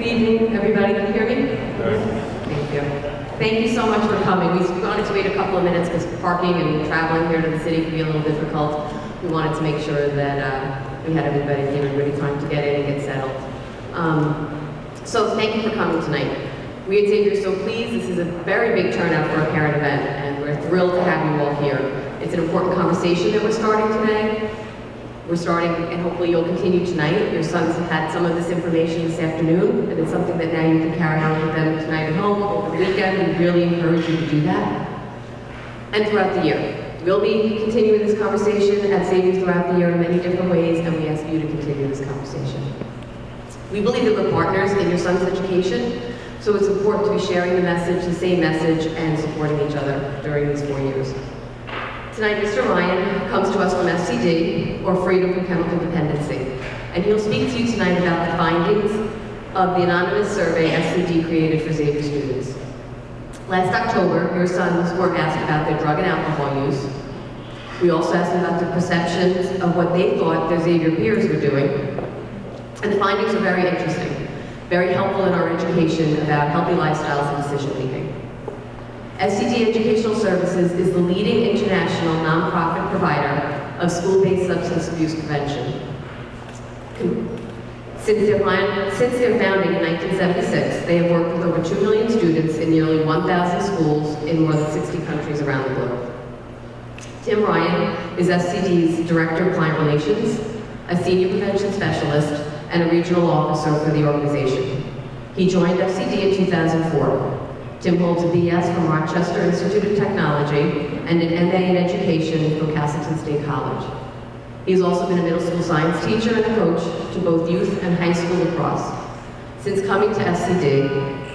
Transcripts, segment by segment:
evening, everybody. Can you hear me? Thank you. Thank you so much for coming. We wanted to wait a couple of minutes because parking and traveling here to the city can be a little difficult. We wanted to make sure that we had everybody, give everybody time to get in and get settled. So thank you for coming tonight. We at Xavier are so pleased. This is a very big turnout for a parent event, and we're thrilled to have you all here. It's an important conversation that we're starting today. We're starting, and hopefully you'll continue tonight. Your sons have had some of this information this afternoon, and it's something that now you can carry on with them tonight at home, over the weekend. We really encourage you to do that. And throughout the year. We'll be continuing this conversation at Xavier throughout the year in many different ways, and we ask you to continue this conversation. We believe that we're partners in your son's education, so it's important to be sharing the message, the same message, and supporting each other during these 4 years. Tonight, Mr. Ryan comes to us from FCD, or Freedom from Chemical Dependency, and he'll speak to you tonight about the findings of the anonymous survey FCD created for Xavier students. Last October, your sons were asked about their drug and alcohol use. We also asked them about the perceptions of what they thought their Xavier peers were doing, and the findings are very interesting, very helpful in our education about healthy lifestyles and decision-making. FCD Educational Services is the leading international nonprofit provider of school-based substance abuse prevention. Since their founding in 1976, they have worked with over 2 million students in nearly 1,000 schools in more than 60 countries around the globe. Tim Ryan is FCD's Director of Client Relations, a Senior Prevention Specialist, and a Regional Officer for the organization. He joined FCD in 2004. Tim holds a BS from Rochester Institute of Technology and an MA in Education from Castleton State College. He's also been a middle school science teacher and a coach to both youth and high school lacrosse. Since coming to FCD,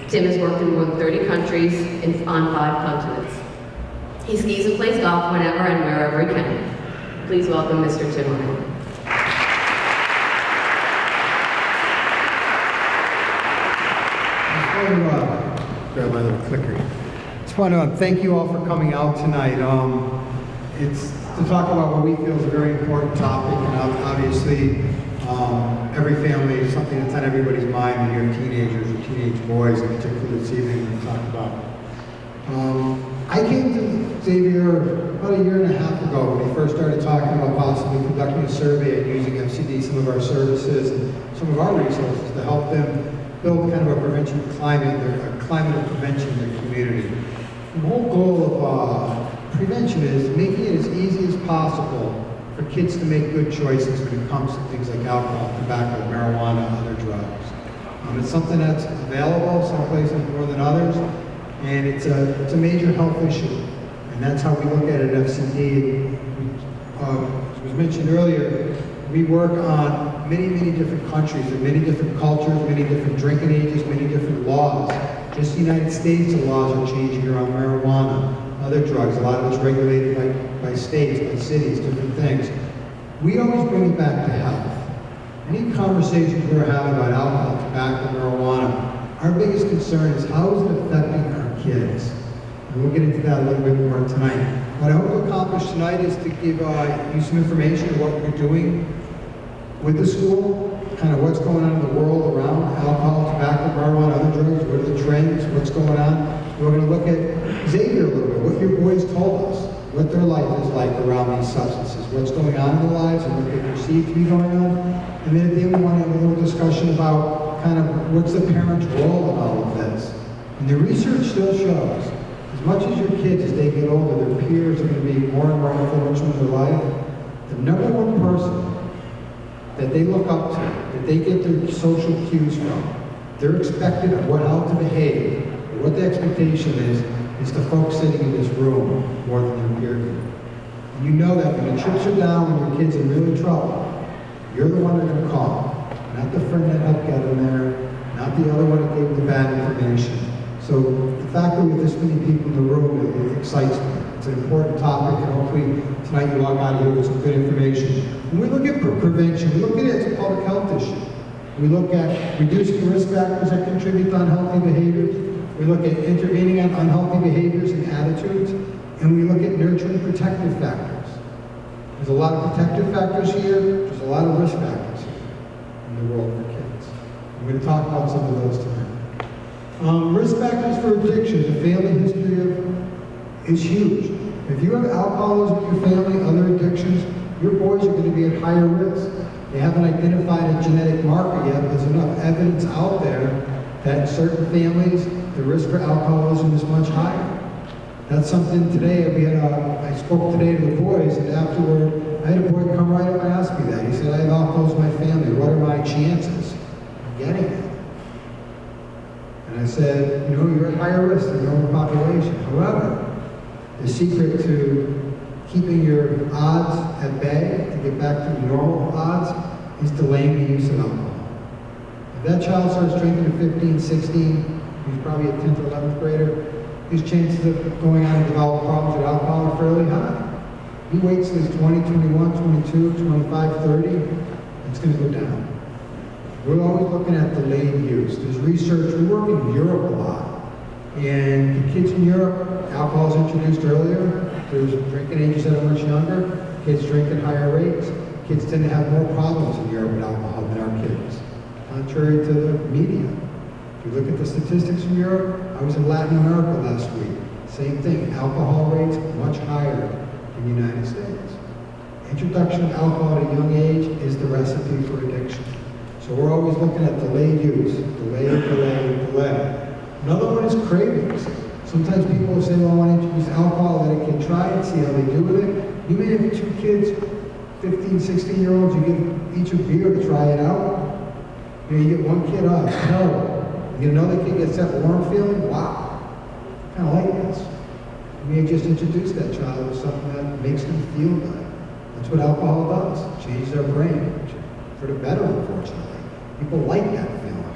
Tim has worked in more than 30 countries on 5 continents. He skis and plays golf whenever and wherever he can. Please welcome Mr. Tim Ryan. Grab my little clicker. Just want to thank you all for coming out tonight. It's to talk about what we feel is a very important topic, and obviously every family is something that's on everybody's mind when you're teenagers or teenage boys, in particular this evening we're talking about. I came to Xavier about a year and a half ago when we first started talking about possibly conducting a survey and using FCD, some of our services and some of our resources to help them build kind of a prevention climate, a climate of prevention in their community. The whole goal of prevention is making it as easy as possible for kids to make good choices when it comes to things like alcohol, tobacco, marijuana, other drugs. It's something that's available some places more than others, and it's a major health issue. And that's how we look at it at FCD. As was mentioned earlier, we work on many, many different countries and many different cultures, many different drinking ages, many different laws. Just the United States, the laws are changing around marijuana, other drugs. A lot of it's regulated by states, by cities, different things. We always bring it back to health. Any conversations we're having about alcohol, tobacco, marijuana, our biggest concern is how is it affecting our kids? And we'll get into that a little bit more tonight. What I hope to accomplish tonight is to give you some information on what we're doing with the school, kind of what's going on in the world around alcohol, tobacco, marijuana, other drugs, what are the trends, what's going on. We're going to look at Xavier a little bit, what your boys told us, what their life is like around these substances, what's going on in their lives and what they perceive to be going on. And then at the end we want to have a little discussion about kind of what's the parent's role in all of this. And the research still shows, as much as your kids, as they get older, their peers are going to be more and more influential in their life, the number one person that they look up to, that they get their social cues from, they're expected of how to behave, or what the expectation is the folks sitting in this room more than their peer group. And you know that when the chips are down, when your kid's in really trouble, you're the one they're going to call, not the friend that helped get them there, not the other one that gave them the bad information. So the fact that we have this many people in the room, it excites me. It's an important topic, and hopefully tonight you walk out of here with some good information. When we look at prevention, we look at it as a public health issue. We look at reducing risk factors that contribute to unhealthy behaviors. We look at intervening on unhealthy behaviors and attitudes. And we look at nurturing protective factors. There's a lot of protective factors here. There's a lot of risk factors here in the world for kids. We're going to we'll talk about some of those tonight. Risk factors for addictions, a family history is huge. If you have alcoholism in your family, other addictions, your boys are going to be at higher risk. They haven't identified a genetic marker yet. There's enough evidence out there that in certain families, the risk for alcoholism is much higher. That's something today, I spoke today to the boys, and afterward, I had a boy come right up and ask me that. He said, I have alcoholism in my family. What are my chances of getting it? And I said, you know, you're at higher risk than the normal population. However, the secret to keeping your odds at bay, to get back to normal odds, is delaying the use of alcohol. If that child starts drinking at 15, 16, he's probably a 10th or 11th grader, his chances of going on to develop problems with alcohol are fairly high. He waits till he's 20, 21, 22, 25, 30, it's going to go down. We're always looking at delayed use. There's research, we work in Europe a lot. And the kids in Europe, alcohol is introduced earlier. There's drinking ages that are much younger. Kids drink at higher rates. Kids tend to have more problems in Europe with alcohol than our kids, contrary to the media. If you look at the statistics from Europe, I was in Latin America last week. Same thing, alcohol rates much higher in the United States. Introduction of alcohol at a young age is the recipe for addiction. So we're always looking at delayed use, delay. Another one is cravings. Sometimes people say, well, I want to introduce alcohol, let a kid try it, see how they do with it. You may have two kids, 15, 16-year-olds, you give each a beer to try it out. You get one kid, oh, it's terrible. You get another kid gets that warm feeling, wow, I kind of like this. You may just introduce that child with something that makes them feel good. That's what alcohol does, it changes their brain, for the better, unfortunately. People like that feeling.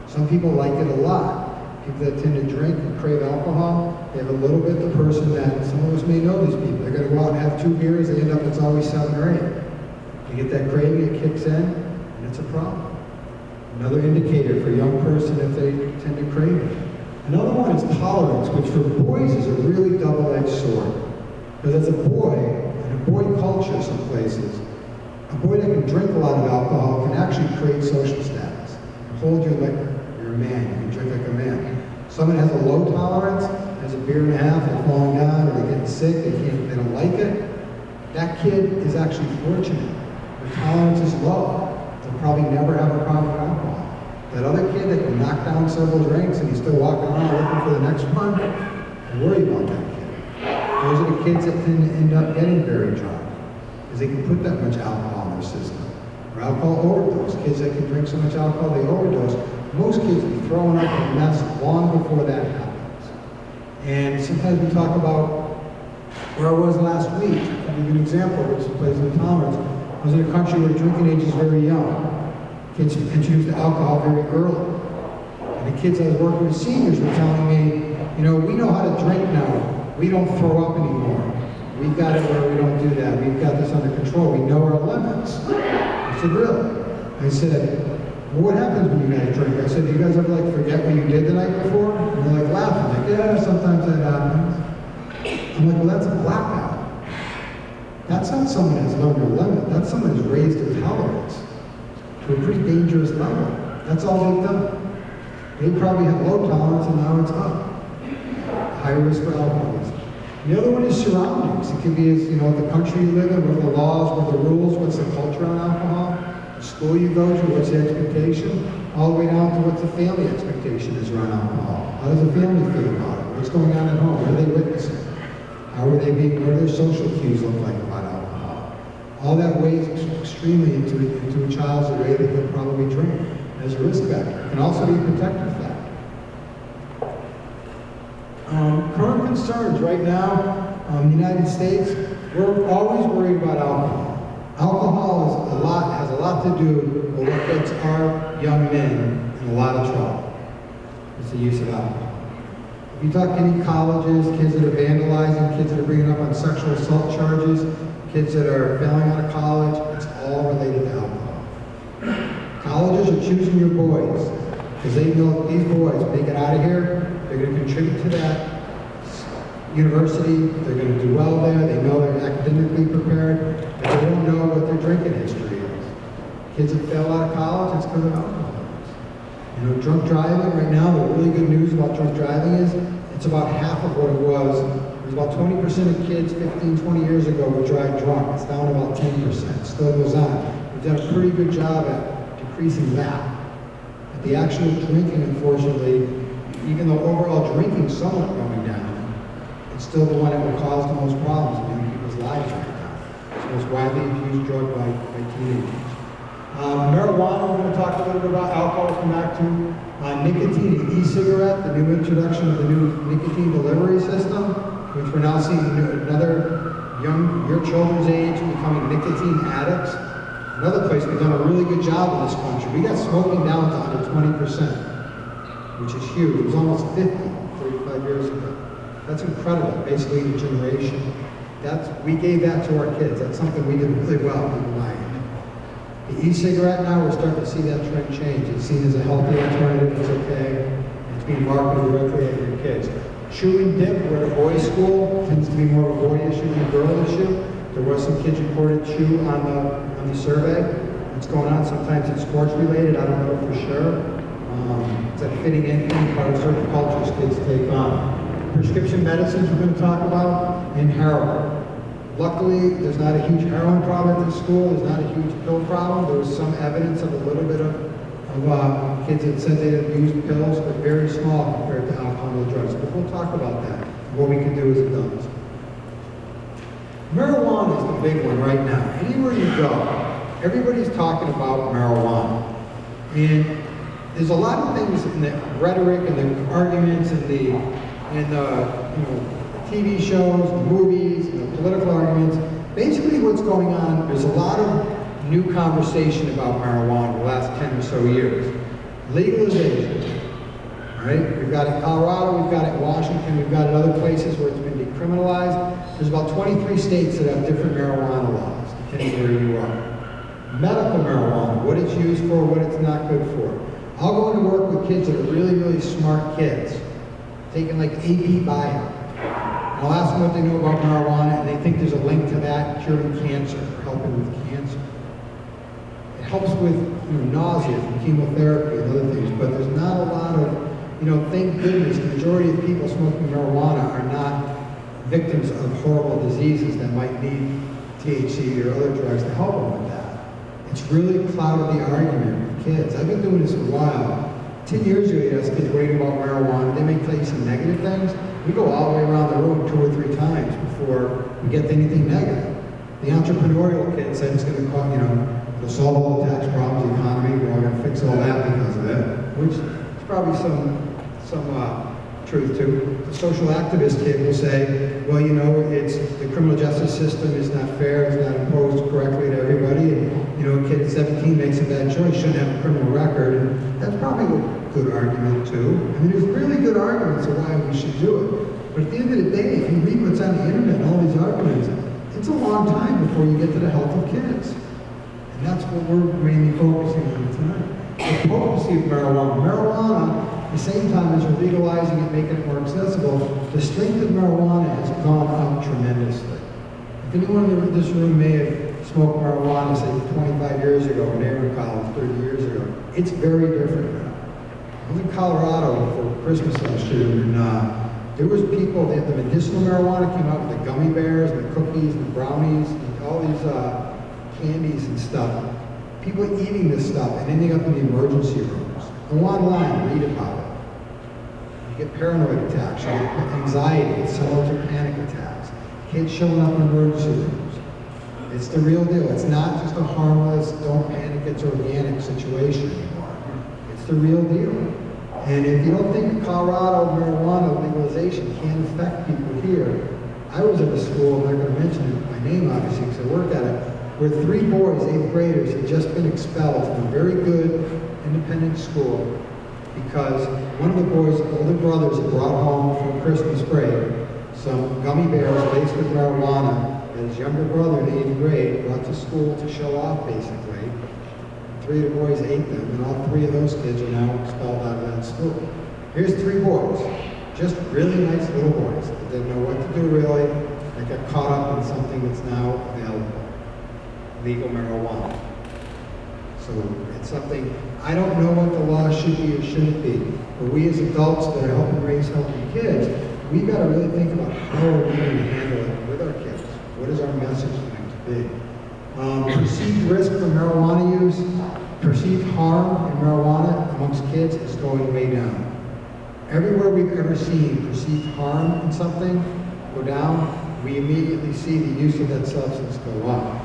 Some people like it a lot. People that tend to drink and crave alcohol, they have a little bit the person that, some of us may know these people. They're going to go out and have 2 beers, they end up, it's always 7 or 8. You get that craving, it kicks in, and it's a problem. Another indicator for a young person if they tend to crave it. Another one is tolerance, which for boys is a really double-edged sword. Because as a boy, in a boy culture some places, a boy that can drink a lot of alcohol can actually create social status. Hold your liquor. You're a man. You can drink like a man. Someone has a low tolerance, has a beer and a half, they're falling down, or they're getting sick, they don't like it. That kid is actually fortunate. Their tolerance is low. They'll probably never have a problem with alcohol. That other kid that can knock down several drinks and he's still walking around looking for the next one, I worry about that kid. Those are the kids that tend to end up getting very drunk, because they can put that much alcohol in their system. Or alcohol overdose. Kids that can drink so much alcohol they overdose. Most kids will be throwing up a mess long before that happens. And sometimes we talk about where I was last week. I'll give you an example, which is a place in tolerance. I was in a country where drinking age is very young. Kids introduced to alcohol very early. And the kids I was working with, seniors, were telling me, you know, we know how to drink now. We don't throw up anymore. We've got it where we don't do that. We've got this under control. We know our limits. I said, really? I said, well, what happens when you guys drink? I said, do you guys ever like forget what you did the night before? And they're like laughing, like, yeah, sometimes that happens. I'm like, well, that's a blackout. That's not someone that's learned their limit. That's someone who's raised their tolerance to a pretty dangerous level. That's all they've done. They probably have low tolerance and now it's up. High risk for alcoholism. The other one is surroundings. It can be, you know, the country you live in, what are the laws, what are the rules, what's the culture on alcohol, the school you go to, what's the expectation, all the way down to what the family expectation is around alcohol. How does the family feel about it? What's going on at home? What are they witnessing? How are they being, what do their social cues look like about alcohol? All that weighs extremely into a child's way that they'll probably drink as a risk factor. It can also be a protective factor. Current concerns right now in the United States, we're always worried about alcohol. Alcohol has a lot to do with what gets our young men in a lot of trouble. It's the use of alcohol. If you talk any colleges, kids that are vandalizing, kids that are bringing up on sexual assault charges, kids that are failing out of college, it's all related to alcohol. Colleges are choosing your boys because they know these boys, when they get out of here, they're going to contribute to that university, they're going to do well there, they know they're academically prepared, but they don't know what their drinking history is. Kids that fail out of college, it's because of alcohol. You know, drunk driving right now, the really good news about drunk driving is it's about half of what it was. There's about 20% of kids 15, 20 years ago would drive drunk. It's down to about 10%. Still goes on. We've done a pretty good job at decreasing that. But the actual drinking, unfortunately, even though overall drinking is somewhat going down, it's still the one that will cause the most problems in young people's lives right now. It's the most widely used drug by teenagers. Marijuana, we're going to talk a little bit about. Alcohol, we'll come back to. Nicotine and e-cigarette, the new introduction of the new nicotine delivery system, which we're now seeing another your children's age becoming nicotine addicts. Another place we've done a really good job in this country. We got smoking down to under 20%, which is huge. It was almost 50 35 years ago. That's incredible, basically a generation. We gave that to our kids. That's something we did really well in life. The e-cigarette now, we're starting to see that trend change. It's seen as a healthy alternative, it's okay. It's being marketed directly at your kids. Chew and dip, we're at a boys' school, tends to be more of a boy issue than a girl issue. There was some kids reported chew on the survey. What's going on? Sometimes it's sports related, I don't know for sure. It's a fitting in part of certain cultures kids take on. Prescription medicines we're going to talk about, and heroin. Luckily, there's not a huge heroin problem at this school. There's not a huge pill problem. There was some evidence of a little bit of kids that said they had abused pills, but very small compared to alcohol and drugs. But we'll talk about that, what we can do as adults. Marijuana is the big one right now. Anywhere you go, everybody's talking about marijuana. And there's a lot of things in the rhetoric and the arguments and the TV shows, the movies, and the political arguments. Basically what's going on, there's a lot of new conversation about marijuana in the last 10 or so years. Legalization, right? We've got it in Colorado, we've got it in Washington, we've got it in other places where it's been decriminalized. There's about 23 states that have different marijuana laws, depending where you are. Medical marijuana, what it's used for, what it's not good for. I'll go into work with kids that are really, really smart kids, taking like AP Bio. And I'll ask them what they know about marijuana, and they think there's a link to that curing cancer, or helping with cancer. It helps with nausea from chemotherapy and other things, but there's not a lot of, thank goodness, the majority of people smoking marijuana are not victims of horrible diseases that might need THC or other drugs to help them with that. It's really clouded the argument with kids. I've been doing this for a while. 10 years ago, you ask kids what do you think about marijuana, they may tell you some negative things. We go all the way around the room 2 or 3 times before we get to anything negative. The entrepreneurial kid said it's going to cause, it'll solve all the tax problems, the economy, we're all going to fix all that because of it, which is probably some truth to. The social activist kid will say, well, it's the criminal justice system is not fair, it's not imposed correctly to everybody, and a kid at 17 makes a bad choice, shouldn't have a criminal record, and that's probably a good argument too. I mean, there's really good arguments of why we should do it. But at the end of the day, if you read what's on the internet and all these arguments, it's a long time before you get to the health of kids. And that's what we're mainly focusing on tonight. The potency of marijuana. Marijuana, at the same time as we're legalizing it, making it more accessible, the strength of marijuana has gone up tremendously. If anyone in this room may have smoked marijuana, say, 25 years ago, when they were in college, 30 years ago, it's very different now. I was in Colorado for Christmas last year, and there was people, the medicinal marijuana came out with the gummy bears, and the cookies, and the brownies, and all these candies and stuff. People eating this stuff and ending up in the emergency rooms. Go online, read about it. You get paranoid attacks, you get anxiety, it's similar to panic attacks. Kids showing up in emergency rooms. It's the real deal. It's not just a harmless, don't panic, it's organic situation anymore. It's the real deal. And if you don't think Colorado marijuana legalization can affect people here, I was at a school, I'm not going to mention my name obviously because I worked at it, where 3 boys, 8th graders, had just been expelled from a very good independent school because one of the boys' older brothers had brought home from Christmas break some gummy bears laced with marijuana that his younger brother in 8th grade brought to school to show off basically. 3 of the boys ate them, and all 3 of those kids are now expelled out of that school. Here's 3 boys, just really nice little boys that didn't know what to do really, that got caught up in something that's now available, legal marijuana. So it's something, I don't know what the law should be or shouldn't be, but we as adults that are helping raise healthy kids, we've got to really think about how are we going to handle it with our kids. What is our message going to be? Perceived risk from marijuana use, perceived harm in marijuana amongst kids is going way down. Everywhere we've ever seen perceived harm in something go down, we immediately see the use of that substance go up.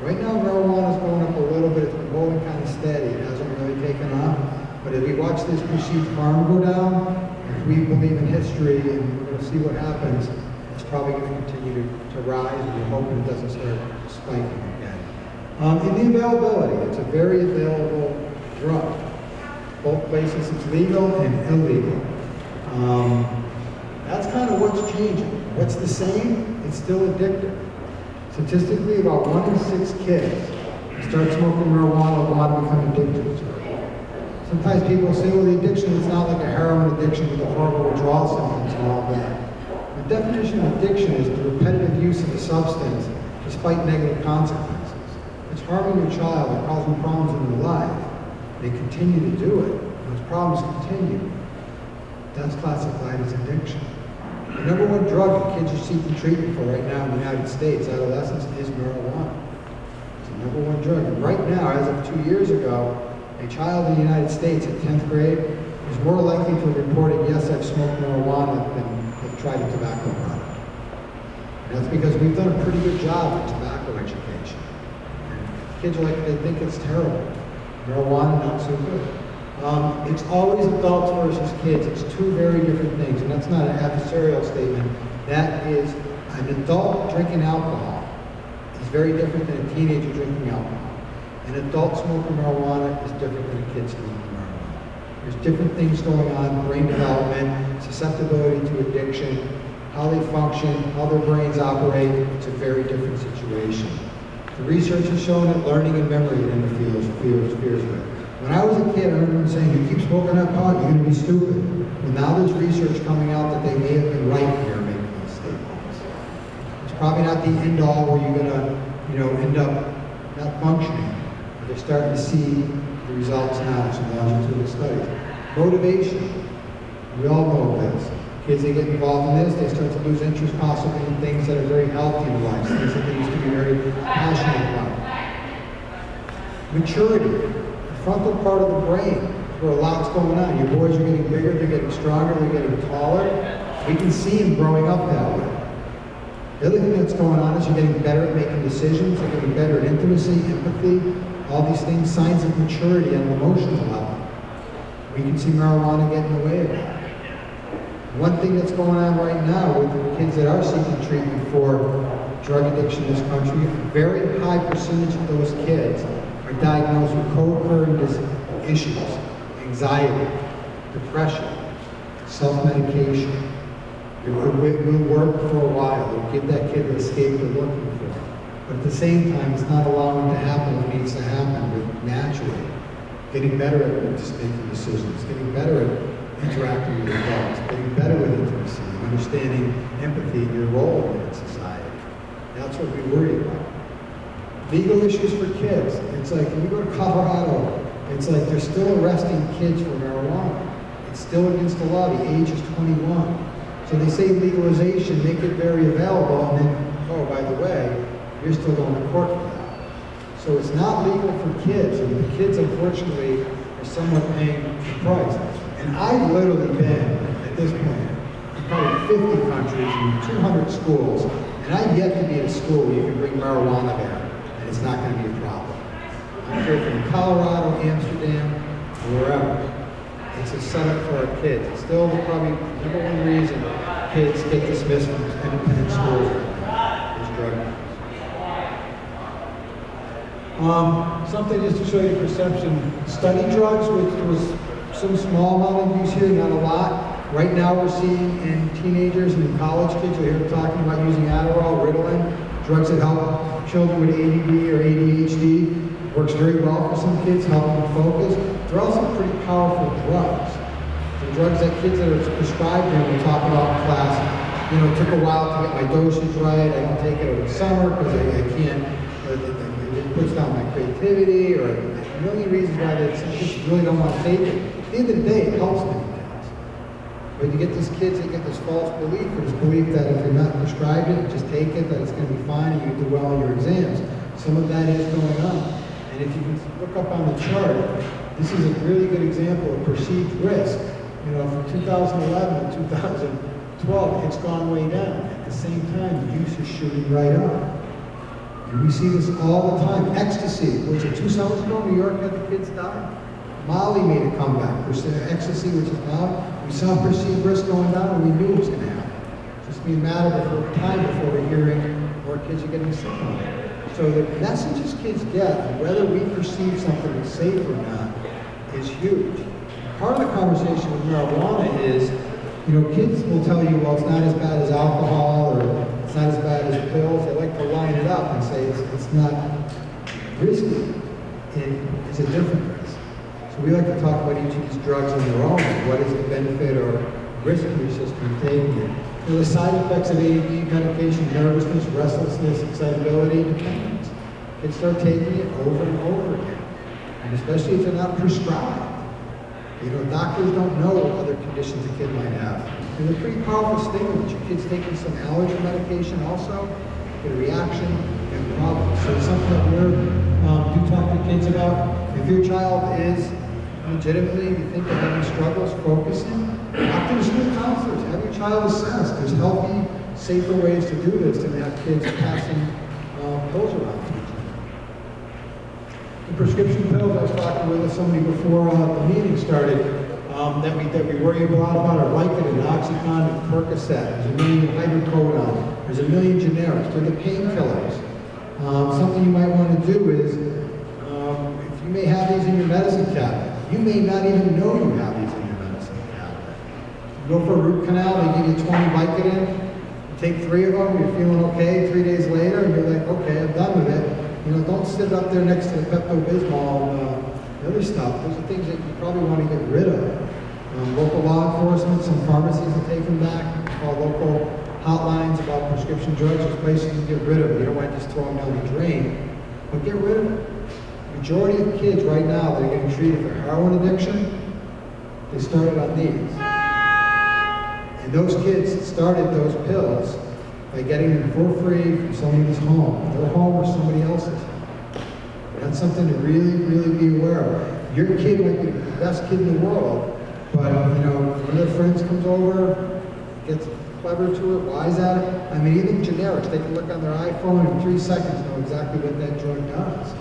Right now, marijuana is going up a little bit. It's been going kind of steady. It hasn't really taken off. But as we watch this perceived harm go down, if we believe in history and we're going to see what happens, it's probably going to continue to rise, and we're hoping it doesn't start spiking again. In the availability, it's a very available drug. Both places it's legal and illegal. That's kind of what's changing. What's the same? It's still addictive. Statistically, about 1 in 6 kids start smoking marijuana go on to become addicted to it. Sometimes people say, well, the addiction is not like a heroin addiction with the horrible withdrawal symptoms and all that. The definition of addiction is the repetitive use of a substance despite negative consequences. If it's harming your child or causing problems in their life, they continue to do it. Those problems continue. That's classified as addiction. The number one drug that kids are seeking treatment for right now in the United States, adolescents, is marijuana. It's the number one drug. And right now, as of 2 years ago, a child in the United States at 10th grade is more likely to have reported, yes, I've smoked marijuana than have tried a tobacco product. And that's because we've done a pretty good job with tobacco education. And kids are like, they think it's terrible. Marijuana, not so good. It's always adults versus kids. It's two very different things, and that's not an adversarial statement. That is, an adult drinking alcohol is very different than a teenager drinking alcohol. An adult smoking marijuana is different than a kid smoking marijuana. There's different things going on, brain development, susceptibility to addiction, how they function, how their brains operate. It's a very different situation. The research has shown that learning and memory in the fears with. When I was a kid, I remember saying, you keep smoking that pot, you're going to be stupid. Well, now there's research coming out that they may have been right here making these statements. It's probably not the end all where you're going to, end up not functioning. But they're starting to see the results now, some longitudinal studies. Motivation. We all know this. Kids, they get involved in this, they start to lose interest possibly in things that are very healthy in life, things that they used to be very passionate about. Maturity. Frontal part of the brain where a lot's going on. Your boys are getting bigger, they're getting stronger, they're getting taller. We can see them growing up that way. The other thing that's going on is you're getting better at making decisions, you're getting better at intimacy, empathy, all these things, signs of maturity on an emotional level. We can see marijuana getting in the way of that. One thing that's going on right now with the kids that are seeking treatment for drug addiction in this country, a very high percentage of those kids are diagnosed with co-occurring issues, anxiety, depression, self-medication. It will work for a while. It'll give that kid the escape they're looking for. But at the same time, it's not allowing it to happen what needs to happen with naturally. Getting better at making decisions, getting better at interacting with adults, getting better with intimacy, understanding empathy and your role in society. That's what we worry about. Legal issues for kids. It's like, when you go to Colorado, it's like they're still arresting kids for marijuana. It's still against the law. The age is 21. So they say legalization, make it very available, and then, oh, by the way, you're still going to court for that. So it's not legal for kids, and the kids, unfortunately, are somewhat paying the price. And I've literally been, at this point, in probably 50 countries and 200 schools, and I've yet to be at a school where you can bring marijuana there. It's not going to be a problem. I'm sure from Colorado, Amsterdam, or wherever. It's a setup for our kids. It's still probably the number one reason kids get dismissed from independent schools is drug use. Something just to show you perception. Study drugs, which was some small amount of use here, not a lot. Right now we're seeing in teenagers and in college kids, we're here talking about using Adderall, Ritalin, drugs that help children with ADD or ADHD. Works very well for some kids, help them focus. They're also pretty powerful drugs. The drugs that kids that are prescribed here, we talk about in class, it took a while to get my dosage right. I don't take it over the summer because I can't, it puts down my creativity, or a million reasons why some kids really don't want to take it. At the end of the day, it helps them. But you get these kids that get this false belief, or this belief that if you're not prescribed it, just take it, that it's going to be fine and you do well on your exams. Some of that is going on. And if you can look up on the chart, this is a really good example of perceived risk. You know, from 2011 to 2012, it's gone way down. At the same time, the use is shooting right up. And we see this all the time. Ecstasy, was it 2 summers ago, New York had the kids die? Molly made a comeback. Ecstasy, which is loud, we saw perceived risk going down, and we knew it was going to happen. It's just be a matter of time before we're hearing more kids are getting sick on it. So the messages kids get, whether we perceive something as safe or not, is huge. Part of the conversation with marijuana is, you know, kids will tell you, well, it's not as bad as alcohol, or it's not as bad as pills. They like to line it up and say it's not risky. It's a different risk. So we like to talk about each of these drugs on their own. What is the benefit or risk of your system taking it? You know, the side effects of AED medication: nervousness, restlessness, excitability, dependence. Kids start taking it over and over again, and especially if they're not prescribed. You know, doctors don't know what other conditions a kid might have. And they're pretty powerful stimulants. Your kid's taking some allergy medication also, get a reaction, and problems. So it's something that we do talk to kids about. If your child is legitimately, you think they're having struggles focusing, talk to the school counselors, have your child assessed. There's healthy, safer ways to do this than have kids passing pills around to each other. The prescription pills, I was talking with somebody before the meeting started, that we worry a lot about are Vicodin, Oxycontin, and Percocet. There's a million hydrocodone. There's a million generics. They're the painkillers. Something you might want to do is, if you may have these in your medicine cabinet, you may not even know you have these in your medicine cabinet. You go for a root canal, they give you 20 Vicodin, you take 3 of them, you're feeling okay. 3 days later, and you're like, okay, I'm done with it. You know, don't sit up there next to the Pepto-Bismol and the other stuff. Those are things that you probably want to get rid of. Local law enforcement, some pharmacies have taken back, call local hotlines about prescription drugs. There's places to get rid of them. You don't want to just throw them down the drain, but get rid of them. Majority of kids right now that are getting treated for heroin addiction, they started on these. And those kids started those pills by getting them for free from somebody's home, their home or somebody else's home. That's something to really, really be aware of. Your kid might be the best kid in the world, but you know, one of their friends comes over, gets clever to it, wise at it. I mean, even generics, they can look on their iPhone and in 3 seconds know exactly what that drug does.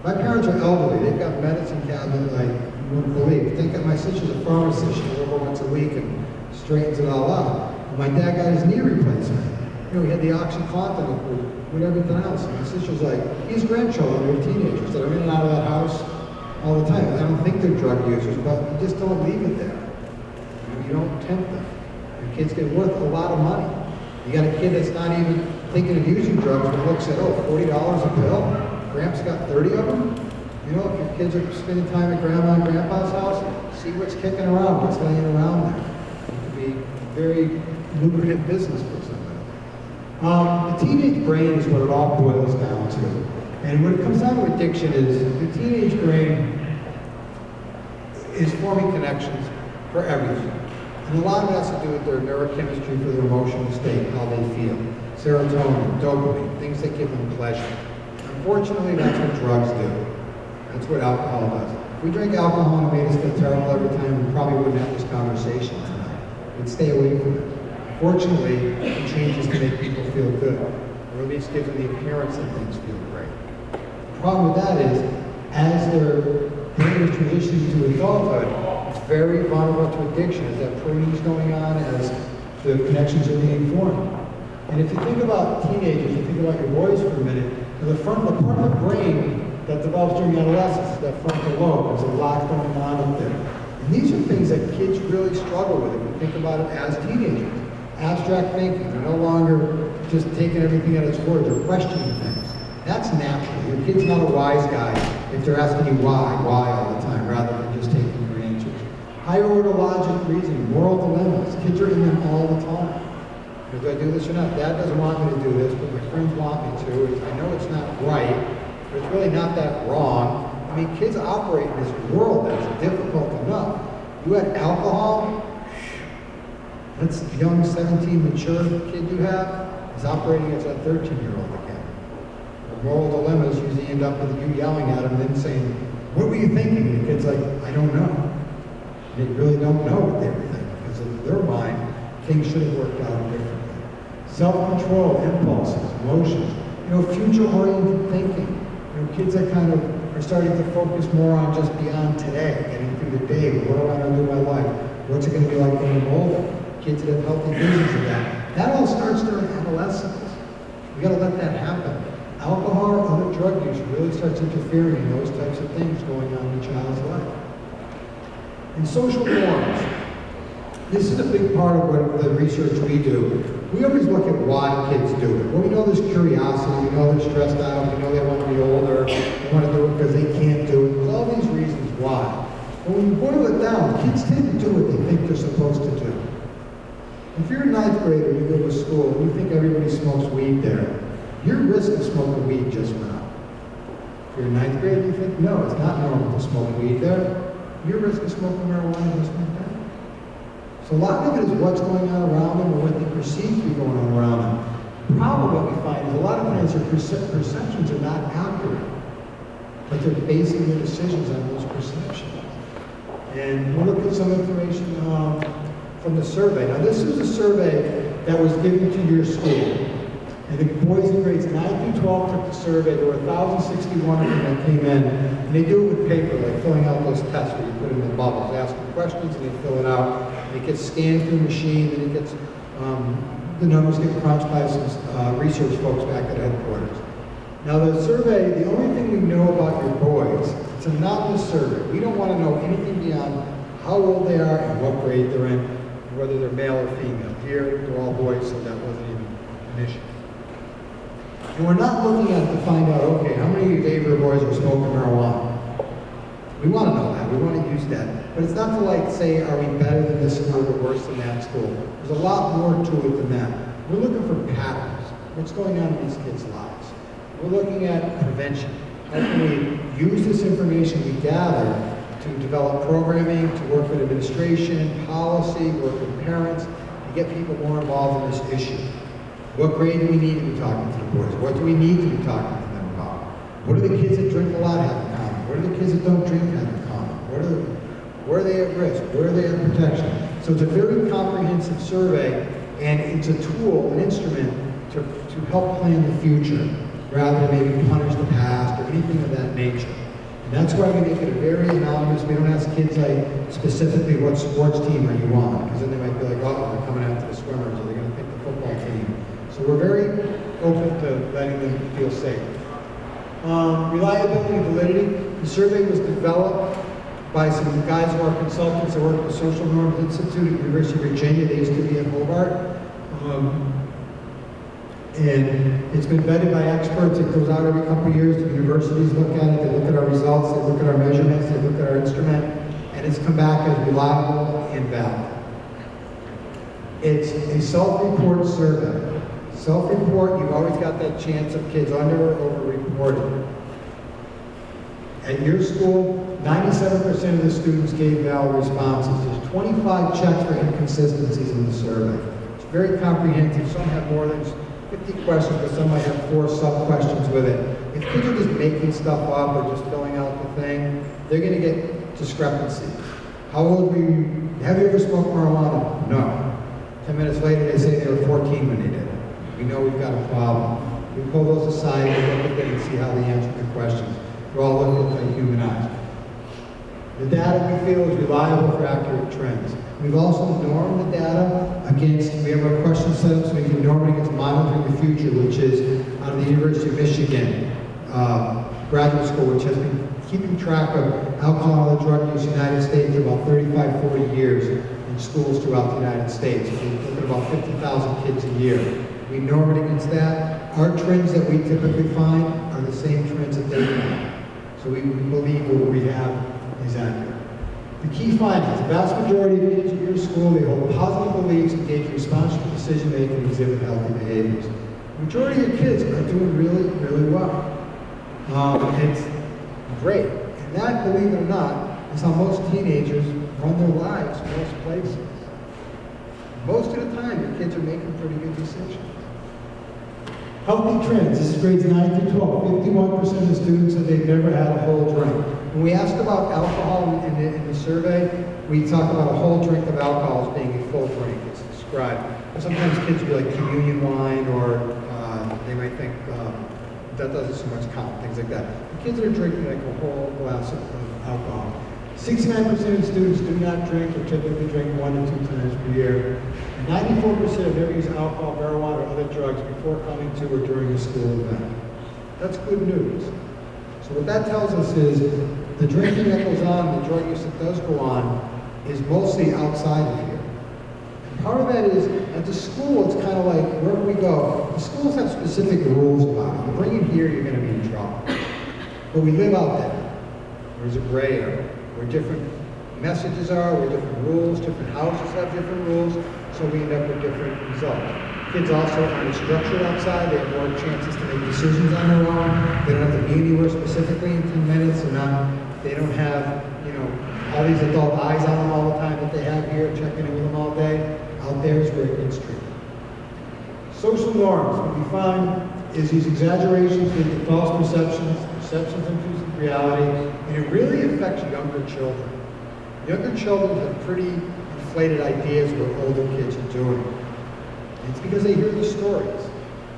My parents are elderly. They've got medicine cabinets like you wouldn't believe. Think that my sister's a pharmacist. She goes over once a week and straightens it all out. And my dad got his knee replacement. You know, he had the OxyContin with everything else. And my sister's like, his grandchildren are teenagers that are in and out of that house all the time. I don't think they're drug users, but you just don't leave it there. You don't tempt them. Your kids get worth a lot of money. You got a kid that's not even thinking of using drugs, but looks at, oh, $40 a pill? Gramps got 30 of them. You know, if your kids are spending time at grandma and grandpa's house, see what's kicking around, what's laying around there. It could be very lucrative business for somebody. The teenage brain is what it all boils down to. And when it comes down to addiction is, the teenage brain is forming connections for everything. And a lot of it has to do with their neurochemistry for their emotional state, how they feel. Serotonin, dopamine, things that give them pleasure. Unfortunately, that's what drugs do. That's what alcohol does. If we drank alcohol and it made us feel terrible every time, we probably wouldn't have this conversation tonight. We'd stay away from it. Fortunately, it changes to make people feel good, or at least give them the appearance that things feel great. The problem with that is, as their brain is transitioning to adulthood, it's very vulnerable to addiction, as that pruning's going on, as the connections are being formed. And if you think about teenagers, you think about your boys for a minute, the part of the brain that develops during adolescence is that frontal lobe. There's a lot going on up there. And these are things that kids really struggle with if you think about it as teenagers. Abstract thinking. They're no longer just taking everything at its word. They're questioning things. That's natural. Your kid's not a wise guy if they're asking you why all the time, rather than just taking your answers. Higher order logic, reasoning, moral dilemmas. Kids are in them all the time. Do I do this or not? Dad doesn't want me to do this, but my friends want me to. I know it's not right, but it's really not that wrong. I mean, kids operate in this world that's difficult enough. You had alcohol, that's a young 17 mature kid you have is operating as a 13-year-old again. The moral dilemma is usually end up with you yelling at him and then saying, what were you thinking? And the kid's like, I don't know. They really don't know what they were thinking because in their mind, things should have worked out differently. Self-control, impulses, emotions, future-oriented thinking. Kids that kind of are starting to focus more on just beyond today, getting through the day. What do I want to do in my life? What's it going to be like when I'm older? Kids that have healthy visions of that. That all starts during adolescence. We got to let that happen. Alcohol or other drug use really starts interfering in those types of things going on in a child's life. And social norms. This is a big part of what the research we do. We always look at why kids do it. Well, we know there's curiosity, we know they're stressed out, we know they want to be older, they want to do it because they can't do it. There's all these reasons why. But when you boil it down, kids tend to do what they think they're supposed to do. If you're a ninth grader, you go to school, and you think everybody smokes weed there, your risk of smoking weed just went up. If you're a ninth grader, you think, no, it's not normal to smoke weed there, your risk of smoking marijuana just went down. So a lot of it is what's going on around them or what they perceive to be going on around them. The problem what we find is a lot of times their perceptions are not accurate, but they're basing their decisions on those perceptions. And we'll look at some information from the survey. Now this is a survey that was given to your school. And the boys in grades 9 through 12 took the survey. There were 1,061 of them that came in. And they do it with paper, like filling out those tests where you put in the bubbles. They ask them questions and they fill it out. And it gets scanned through a machine and it gets, the numbers get crunched by some research folks back at headquarters. Now the survey, the only thing we know about your boys, it's a anonymous survey. We don't want to know anything beyond how old they are and what grade they're in, and whether they're male or female. Here, they're all boys, so that wasn't even an issue. And we're not looking at it to find out, okay, how many of your boys are smoking marijuana? We want to know that. We want to use that. But it's not to like say, are we better than this school or worse than that school? There's a lot more to it than that. We're looking for patterns. What's going on in these kids' lives? We're looking at prevention. How can we use this information we gather to develop programming, to work with administration, policy, work with parents, to get people more involved in this issue? What grade do we need to be talking to the boys? What do we need to be talking to them about? What do the kids that drink a lot have in common? What do the kids that don't drink have in common? Where are they at risk? Where are they at protection? So it's a very comprehensive survey, and it's a tool, an instrument to help plan the future, rather than maybe punish the past or anything of that nature. And that's why we make it a very anonymous. We don't ask kids like specifically what sports team are you on, because then they might be like, oh, they're coming after the swimmers, or they're going to pick the football team. So we're very open to letting them feel safe. Reliability and validity. The survey was developed by some guys who are consultants that work at the Social Norms Institute at the University of Virginia. They used to be at Hobart. And it's been vetted by experts. It goes out every couple of years. The universities look at it. They look at our results. They look at our measurements. They look at our instrument. And it's come back as reliable and valid. It's a self-report survey. Self-report, you've always got that chance of kids under or over-reported. At your school, 97% of the students gave valid responses. There's 25 checks for inconsistencies in the survey. It's very comprehensive. Some have more than 50 questions, but some might have 4 sub-questions with it. If kids are just making stuff up or just filling out the thing, they're going to get discrepancy. How old were you? Have you ever smoked marijuana? No. 10 minutes later, they say they were 14 when they did it. We know we've got a problem. We pull those aside and look at them and see how they answer the questions. We're all looking at human eyes. The data we feel is reliable for accurate trends. We've also normed the data against, we have our question set up so we can norm it against monitoring the future, which is out of the University of Michigan graduate school, which has been keeping track of alcohol and drug use in the United States for about 35, 40 years in schools throughout the United States. We look at about 50,000 kids a year. We norm it against that. Our trends that we typically find are the same trends that they find. So we believe what we have is accurate. The key findings: the vast majority of kids at your school, they hold positive beliefs, engage in responsible decision making, and exhibit healthy behaviors. The majority of kids are doing really, really well. It's great. And that, believe it or not, is how most teenagers run their lives most places. Most of the time, your kids are making pretty good decisions. Healthy trends. This is grades 9 through 12. 51% of the students said they've never had a whole drink. When we asked about alcohol in the survey, we talked about a whole drink of alcohol as being a full drink. It's described. Sometimes kids will be like communion wine, or they might think that doesn't so much count, things like that. The kids are drinking like a whole glass of alcohol. 69% of students do not drink or typically drink 1 to 2 times per year. 94% have never used alcohol, marijuana, or other drugs before coming to or during a school event. That's good news. So what that tells us is the drinking that goes on, the drug use that does go on, is mostly outside of here. And part of that is, at the school, it's kind of like, wherever we go, the schools have specific rules about it. You bring it here, you're going to be in trouble. But we live out there. There's a gray area, where different messages are, where different rules, different houses have different rules, so we end up with different results. Kids also aren't structured outside, they have more chances to make decisions on their own. They don't have to be anywhere specifically in 10 minutes, and they don't have, all these adult eyes on them all the time that they have here, checking in with them all day. Out there is where it gets tricky. Social norms, what we find is these exaggerations lead to false perceptions infuse reality, and it really affects younger children. Younger children have pretty inflated ideas of what older kids are doing. And it's because they hear the stories.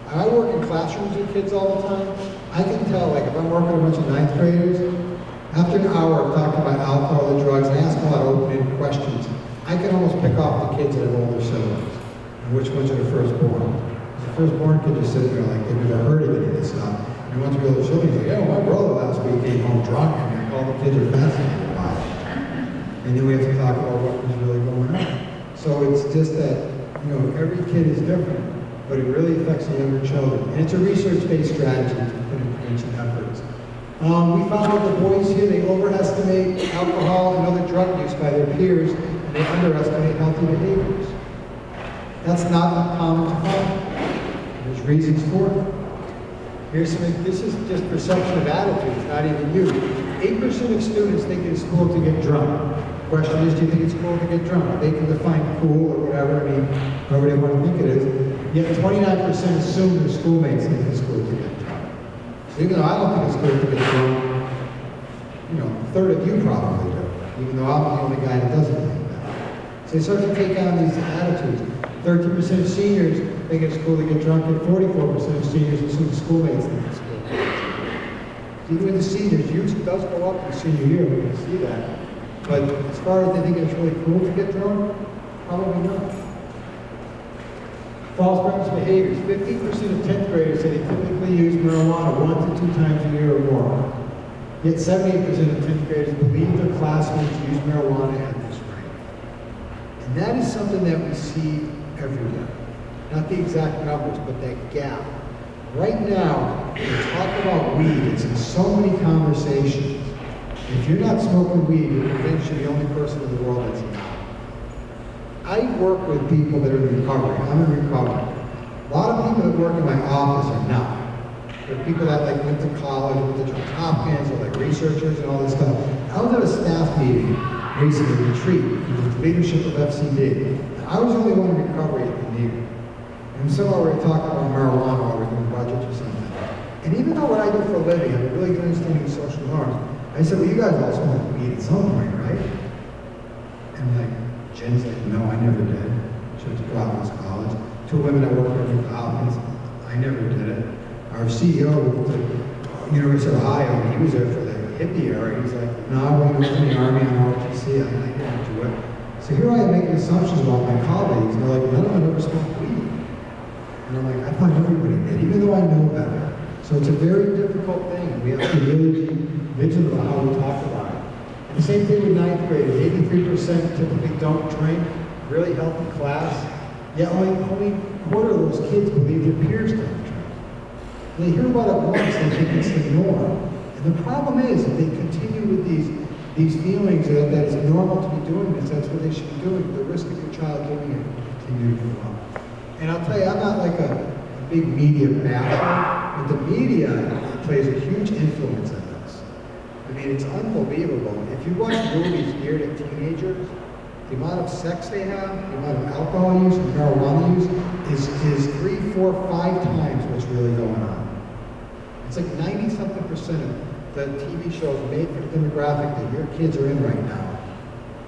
I work in classrooms with kids all the time. I can tell, like, if I'm working with a bunch of 9th graders, after an hour of talking about alcohol and drugs, and I ask a lot of open-ended questions, I can almost pick off the kids that have older siblings and which ones are the firstborn. The firstborn kid just sitting there like they've never heard of any of this stuff. And once we older siblings, like, my brother last week came home drunk, and like, all the kids are fascinated by it. And then we have to talk about what was really going on. So it's just that, every kid is different, but it really affects the younger children. And it's a research-based strategy to put in prevention efforts. We found that the boys here, they overestimate alcohol and other drug use by their peers, and they underestimate healthy behaviors. That's not uncommon to find. There's reasons for it. This is just perception of attitudes, not even you. 8% of students think it's cool to get drunk. The question is, do you think it's cool to get drunk? They can define cool or whatever, however they want to think it is. Yet 29% assume their schoolmates think it's cool to get drunk. So even though I don't think it's cool to get drunk, a third of you probably do, even though I'm the only guy that doesn't think that. So they start to take on these attitudes. 13% of seniors think it's cool to get drunk, and 44% of seniors assume schoolmates think it's cool to get drunk. Even with the seniors, use does go up in senior year, we can see that. But as far as they think it's really cool to get drunk, probably not. False premise behaviors. 15% of 10th graders say they typically use marijuana 1 to 2 times a year or more. Yet 78% of 10th graders believe their classmates use marijuana at this rate. And that is something that we see everywhere. Not the exact numbers, but that gap. Right now, when we talk about weed, it's in so many conversations. If you're not smoking weed, you're convinced you're the only person in the world that's not. I work with people that are in recovery. I'm in recovery. A lot of people that work in my office are not. They're people that went to college, went to Johns Hopkins, or researchers and all this stuff. I was at a staff meeting recently, retreat, with the leadership of FCD. And I was the only one in recovery at the meeting. And somehow we were talking about marijuana while we were doing budgets or something. And even though what I do for a living, I have a really good understanding of social norms. I said, well, you guys all smoke weed at some point, right? And Jen's like, no, I never did. She went to Providence College. 2 women I worked with at Providence, I never did it. Our CEO went to University of Ohio, and he was there for the hippie era. He's like, no, when I was in the Army on ROTC, I didn't do it. So here I am making assumptions about my colleagues, and they're like, none of them ever smoked weed. And I'm like, I thought everybody did, even though I know better. So it's a very difficult thing. We have to really be vigilant about how we talk about it. And the same thing with 9th graders. 83% typically don't drink, really healthy class. Yet only a quarter of those kids believe their peers don't drink. They hear about it once, they think it's the norm. And the problem is, if they continue with these feelings that it's normal to be doing this, that's what they should be doing, the risk of your child doing it will continue to go up. And I'll tell you, I'm not like a big media basher, but the media plays a huge influence on this. I mean, it's unbelievable. If you watch movies geared at teenagers, the amount of sex they have, the amount of alcohol use and marijuana use is 3, 4, 5 times what's really going on. It's like 90-something% of the TV shows made for the demographic that your kids are in right now.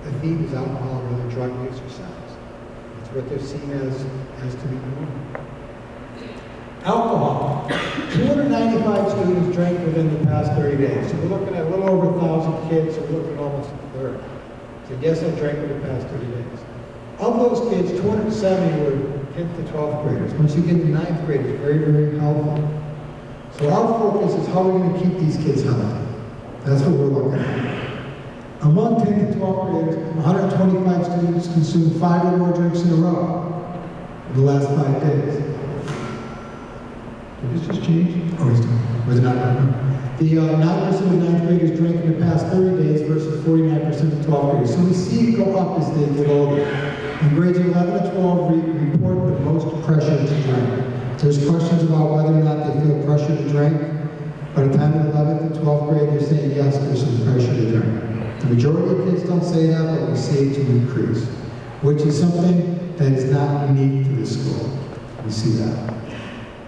The theme is alcohol, or drug use, or sex. It's what they're seen as to be normal. Alcohol. 295 students drank within the past 30 days. So we're looking at a little over 1,000 kids, so we're looking at almost a third. So yes, I drank within the past 30 days. Of those kids, 270 were 10th to 12th graders. Once you get to 9th graders, very, very healthy. So our focus is how we're going to keep these kids healthy. That's what we're looking at. Among 10th to 12th graders, 125 students consumed 5 or more drinks in a row in the last 5 days. Did this just change? Oh, it's doing. Was it not? The 9% of 9th graders drank in the past 30 days versus 49% of 12th graders. So we see it go up as they get older. In grades 11 to 12, report the most pressure to drink. There's questions about whether or not they feel pressure to drink. By the time of 11th to 12th grade, they're saying yes, there's some pressure to drink. The majority of kids don't say that, but we see it to increase, which is something that is not unique to this school. We see that.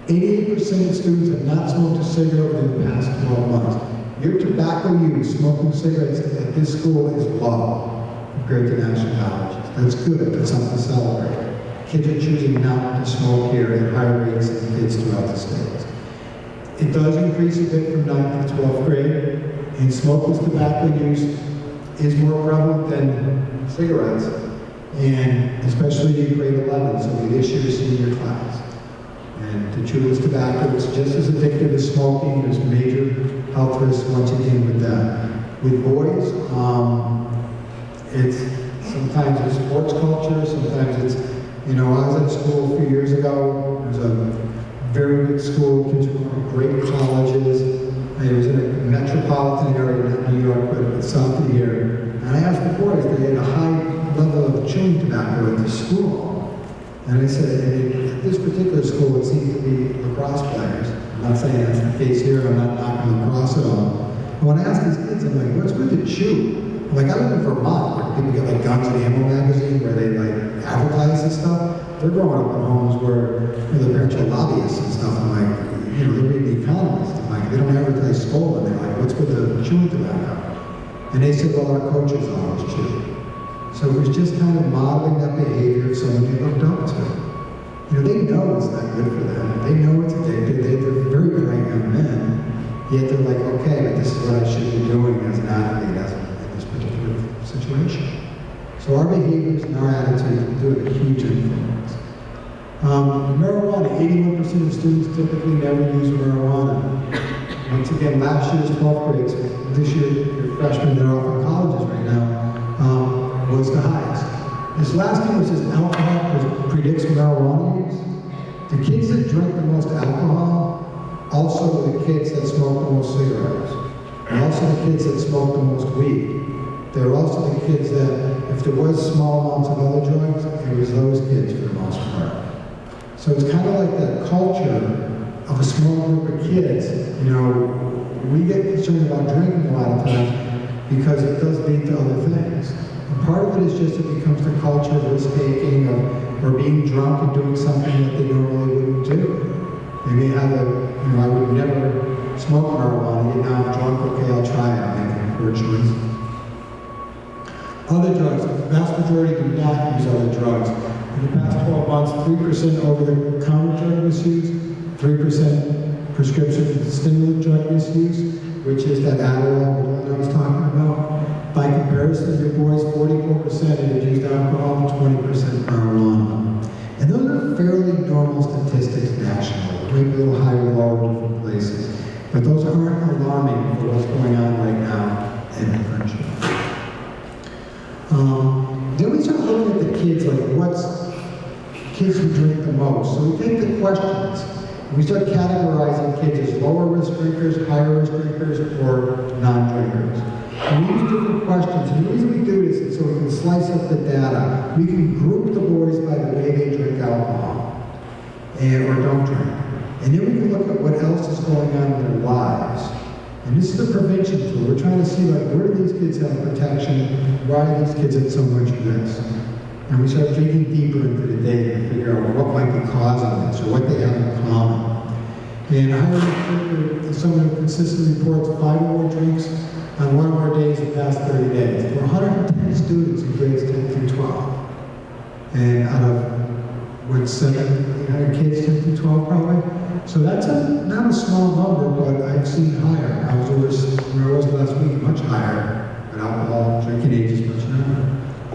88% of students have not smoked a cigarette within the past 12 months. Your tobacco use, smoking cigarettes at this school is low compared to national averages. That's good, that's something to celebrate. Kids are choosing not to smoke here at higher rates than kids throughout the state. It does increase a bit from 9th to 12th grade, and smokeless tobacco use is more prevalent than cigarettes, and especially in grade 11, so this year's senior class. And to chew this tobacco, it's just as addictive as smoking. There's major health risks once again with that. With boys, it's sometimes it's sports culture, sometimes it's, you know, I was at school a few years ago. It was a very good school, kids were going to great colleges. It was in a metropolitan area, not New York, but south of here. And I asked the boys, they had a high level of chewing tobacco at the school. And I said, at this particular school, it seemed to be lacrosse players. I'm not saying that's the case here, I'm not knocking lacrosse at all. But when I asked these kids, I'm like, what's good to chew? I'm like, I live in Vermont, where people get like Guns and Ammo magazine, where they like advertise and stuff. They're growing up in homes where their parents are lobbyists and stuff. I'm like, you know, they're reading The Economist. I'm like, they don't advertise skull, and they're like, what's good to chewing tobacco? And they said, well, our coaches always chew. So it was just kind of modeling that behavior of someone you looked up to. You know, they know it's not good for them. They know it's addictive. They're very bright young men. Yet they're like, okay, but this is what I should be doing as an athlete in this particular situation. So our behaviors and our attitudes do a huge influence. Marijuana, 81% of students typically never use marijuana. Once again, last year's 12th grades, this year, your freshmen that are off in colleges right now, was the highest. This last thing was just alcohol predicts marijuana use. The kids that drink the most alcohol also were the kids that smoke the most cigarettes. They're also the kids that smoke the most weed. They're also the kids that, if there was small amounts of other drugs, it was those kids for the most part. So it's kind of like that culture of a small group of kids. You know, we get concerned about drinking a lot of times because it does lead to other things. Part of it is just it becomes the culture of risk-taking or being drunk and doing something that they normally wouldn't do. They may have I would never smoke marijuana, yet now I'm drunk, okay, I'll try it, I'll make a poor choice. Other drugs, the vast majority do not use other drugs. In the past 12 months, 3% over-the-counter drug misuse, 3% prescription stimulant drug misuse, which is that Adderall that I was talking about. By comparison, your boys, 44% had used alcohol and 20% marijuana. And those are fairly normal statistics nationally, maybe a little higher or lower in different places. But those aren't alarming for what's going on right now in the country. Then we start looking at the kids, like what's kids who drink the most. So we take the questions, and we start categorizing kids as lower risk drinkers, higher risk drinkers, or non-drinkers. And we use different questions, and the reason we do this is so we can slice up the data. We can group the boys by the way they drink alcohol, or don't drink. And then we can look at what else is going on in their lives. And this is a prevention tool. We're trying to see, like, where do these kids have protection? Why are these kids at so much risk? And we start digging deeper into the data to figure out what might be causing this or what they have in common. And higher risk drinker is someone who consistently reports 5 or more drinks on 1 or more days in the past 30 days. There were 110 students in grades 10 through 12. And out of, 700 kids, 10 through 12 probably? So that's not a small number, but I've seen higher. I was last week, much higher, but alcohol drinking age is much younger.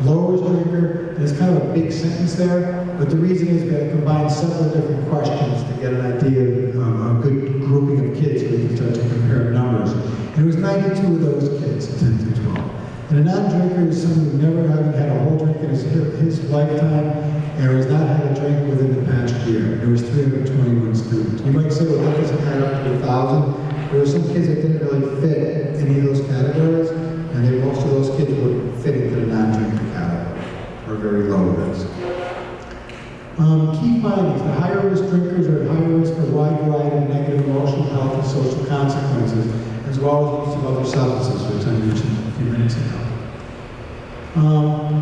Low risk drinker, there's kind of a big sentence there, but the reason is we had to combine several different questions to get an idea of a good grouping of kids so we can start to compare numbers. And it was 92 of those kids, 10 through 12. And a non-drinker is someone who never having had a whole drink in his lifetime and has not had a drink within the past year. There was 321 students. You might say, well, that doesn't add up to 1,000. There were some kids that didn't really fit any of those categories, and most of those kids would fit into the non-drinker category, or very low risk. Key findings, the higher risk drinkers are at higher risk for a wide variety of negative emotional, health, and social consequences, as well as use of other substances, which I mentioned a few minutes ago.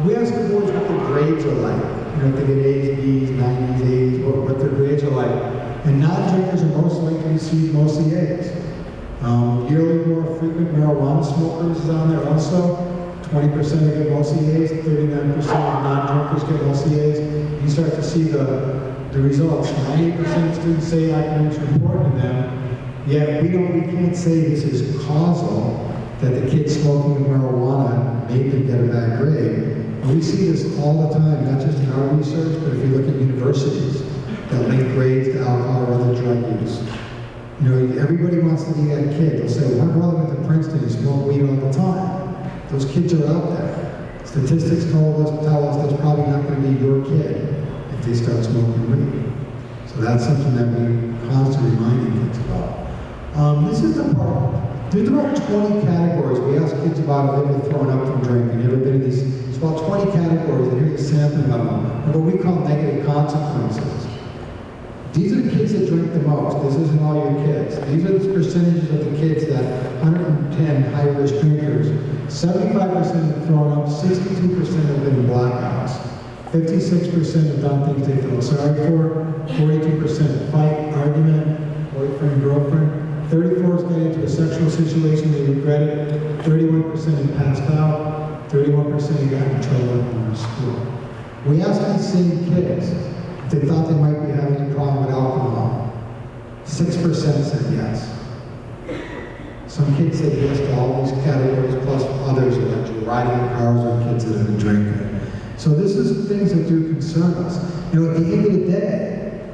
We ask the boys what their grades are like. You know, if they get A's, B's, 90s, A's, what their grades are like. And non-drinkers are most likely to receive mostly A's. Yearly more frequent marijuana smokers is on there also. 20% get mostly A's, 39% of non-drinkers get mostly A's. You start to see the results. 90% of students say academics are important to them, yet we can't say this is causal, that the kids smoking marijuana made them get a bad grade. And we see this all the time, not just in our research, but if you look at universities that link grades to alcohol or other drug use. You know, everybody wants to be that kid. They'll say, well, my brother went to Princeton, he smoked weed all the time. Those kids are out there. Statistics tell us that's probably not going to be your kid if they start smoking weed. So that's something that we constantly reminding kids about. This is the part. There's about 20 categories. We ask kids about if they've been thrown up from drinking. You ever been in these? It's about 20 categories, and here's a sampling of them. And what we call negative consequences. These are the kids that drink the most. This isn't all your kids. These are the percentages of the kids that 110 high-risk drinkers. 75% have thrown up, 62% have been in blackouts. 56% have done things they feel sorry for, 42% fight, argument, boyfriend, girlfriend. 34% got into a sexual situation they regretted, 31% had passed out, 31% had gotten in trouble in school. We asked these same kids if they thought they might be having a problem with alcohol. 6% said yes. Some kids said yes to all these categories, plus others are like riding in cars with kids that have been drinking. So this is things that do concern us. You know, at the end of the day,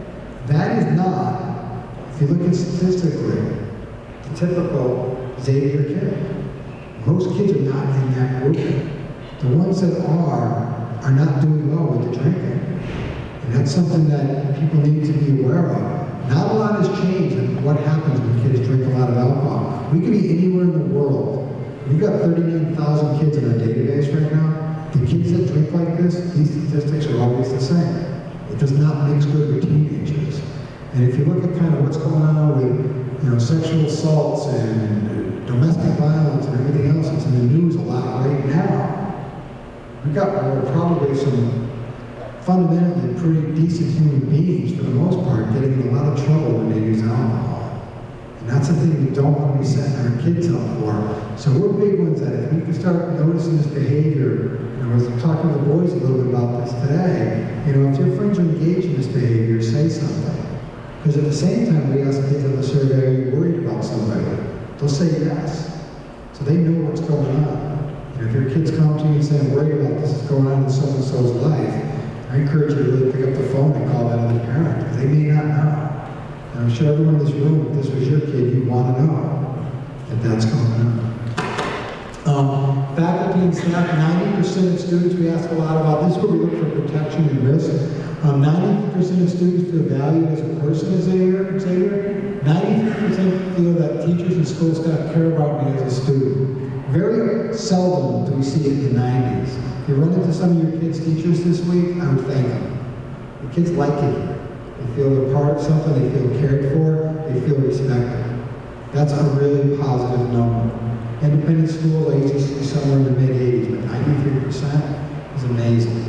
that is not, if you look at statistically, the typical Xavier kid. Most kids are not in that group. The ones that are not doing well with the drinking. And that's something that people need to be aware of. Not a lot has changed in what happens when kids drink a lot of alcohol. We could be anywhere in the world. We've got 39,000 kids in our database right now. The kids that drink like this, these statistics are always the same. It does not mix good with teenagers. And if you look at kind of what's going on with sexual assaults and domestic violence and everything else that's in the news a lot right now, we've got probably some fundamentally pretty decent human beings, for the most part, getting in a lot of trouble when they use alcohol. And that's the thing we don't want to be setting our kids up for. So we're big ones that if we can start noticing this behavior, I was talking to the boys a little bit about this today, if your friends are engaged in this behavior, say something. Because at the same time, we ask kids on the survey, are you worried about somebody? They'll say yes. So they know what's going on. If your kids come to you and say, I'm worried about this is going on in so-and-so's life, I encourage you to really pick up the phone and call that other parent, because they may not know. And I'm sure everyone in this room, if this was your kid, you'd want to know that that's going on. Faculty and staff, 90% of students, we ask a lot about, this is where we look for protection and risk. 90% of students feel valued as a person as Xavier. 93% feel that teachers and school staff care about me as a student. Very seldom do we see it in the 90s. If you run into some of your kids' teachers this week, I would thank them. The kids like it here. They feel they're part of something, they feel cared for, they feel respected. That's a really positive number. Independent schools, I used to see somewhere in the mid-80s, but 93% is amazing.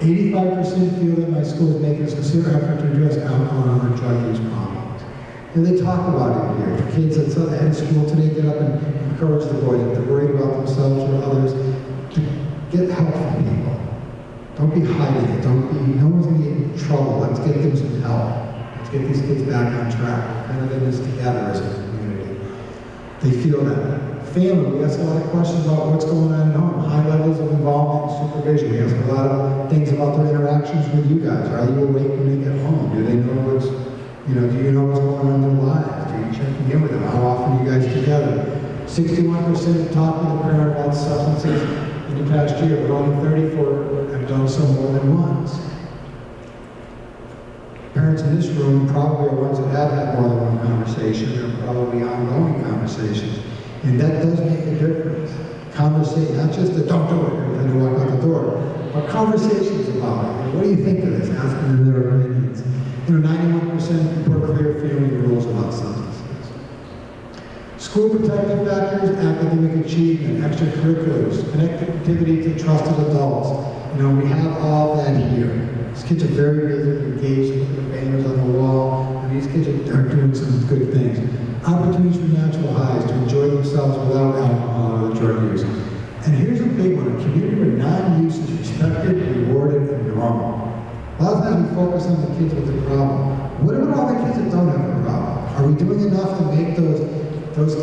85% feel that my school is making a sincere effort to address alcohol and other drug use problems. And they talk about it here. The kids at the head of school today get up and encourage the boys, if they're worried about themselves or others, to get help from people. Don't be hiding it. No one's going to get in trouble. Let's get them some help. Let's get these kids back on track. We're kind of in this together as a community. They feel that. Family, we ask a lot of questions about what's going on at home, high levels of involvement and supervision. We ask a lot of things about their interactions with you guys. Are you awake when they get home? Do they know do you know what's going on in their lives? Are you checking in with them? How often are you guys together? 61% have talked to the parent about substances in the past year, but only 34 have done so more than once. Parents in this room probably are ones that have had more than one conversation. They're probably ongoing conversations. And that does make a difference. Conversation, not just the don't do it every time you walk out the door, but conversations about it. What do you think of this? Asking them their opinions. 91% report clear feeling rules about substances. School protective factors, academic achievement, extracurriculars, connectivity to trusted adults. We have all that here. These kids are very busy, engaged, with the banners on the wall, and these kids are doing some good things. Opportunities for natural highs to enjoy themselves without alcohol or drug use. And here's a big one, a community where non-use is respected, rewarded, and normal. A lot of times we focus on the kids with the problem. What about all the kids that don't have a problem? Are we doing enough to make those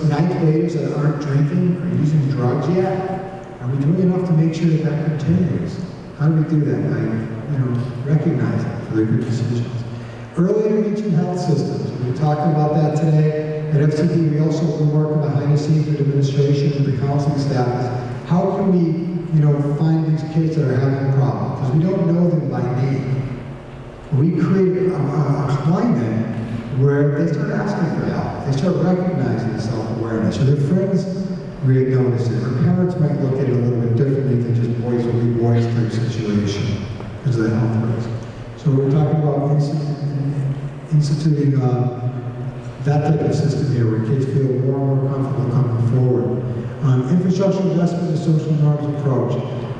ninth graders that aren't drinking or using drugs yet? Are we doing enough to make sure that that continues? How do we do that? By recognizing for their good decisions. Early intervention health systems. We talked about that today. At FCD, we also have been working behind the scenes with administration and the counseling staff. How can we, find these kids that are having problems? Because we don't know them by name. We create a climate where they start asking for help. They start recognizing self-awareness. Or their friends really notice it. Or parents might look at it a little bit differently than just boys will be boys type situation because of the health risk. So we're talking about instituting that type of system here where kids feel more and more comfortable coming forward. Infrastructure investment and social norms approach.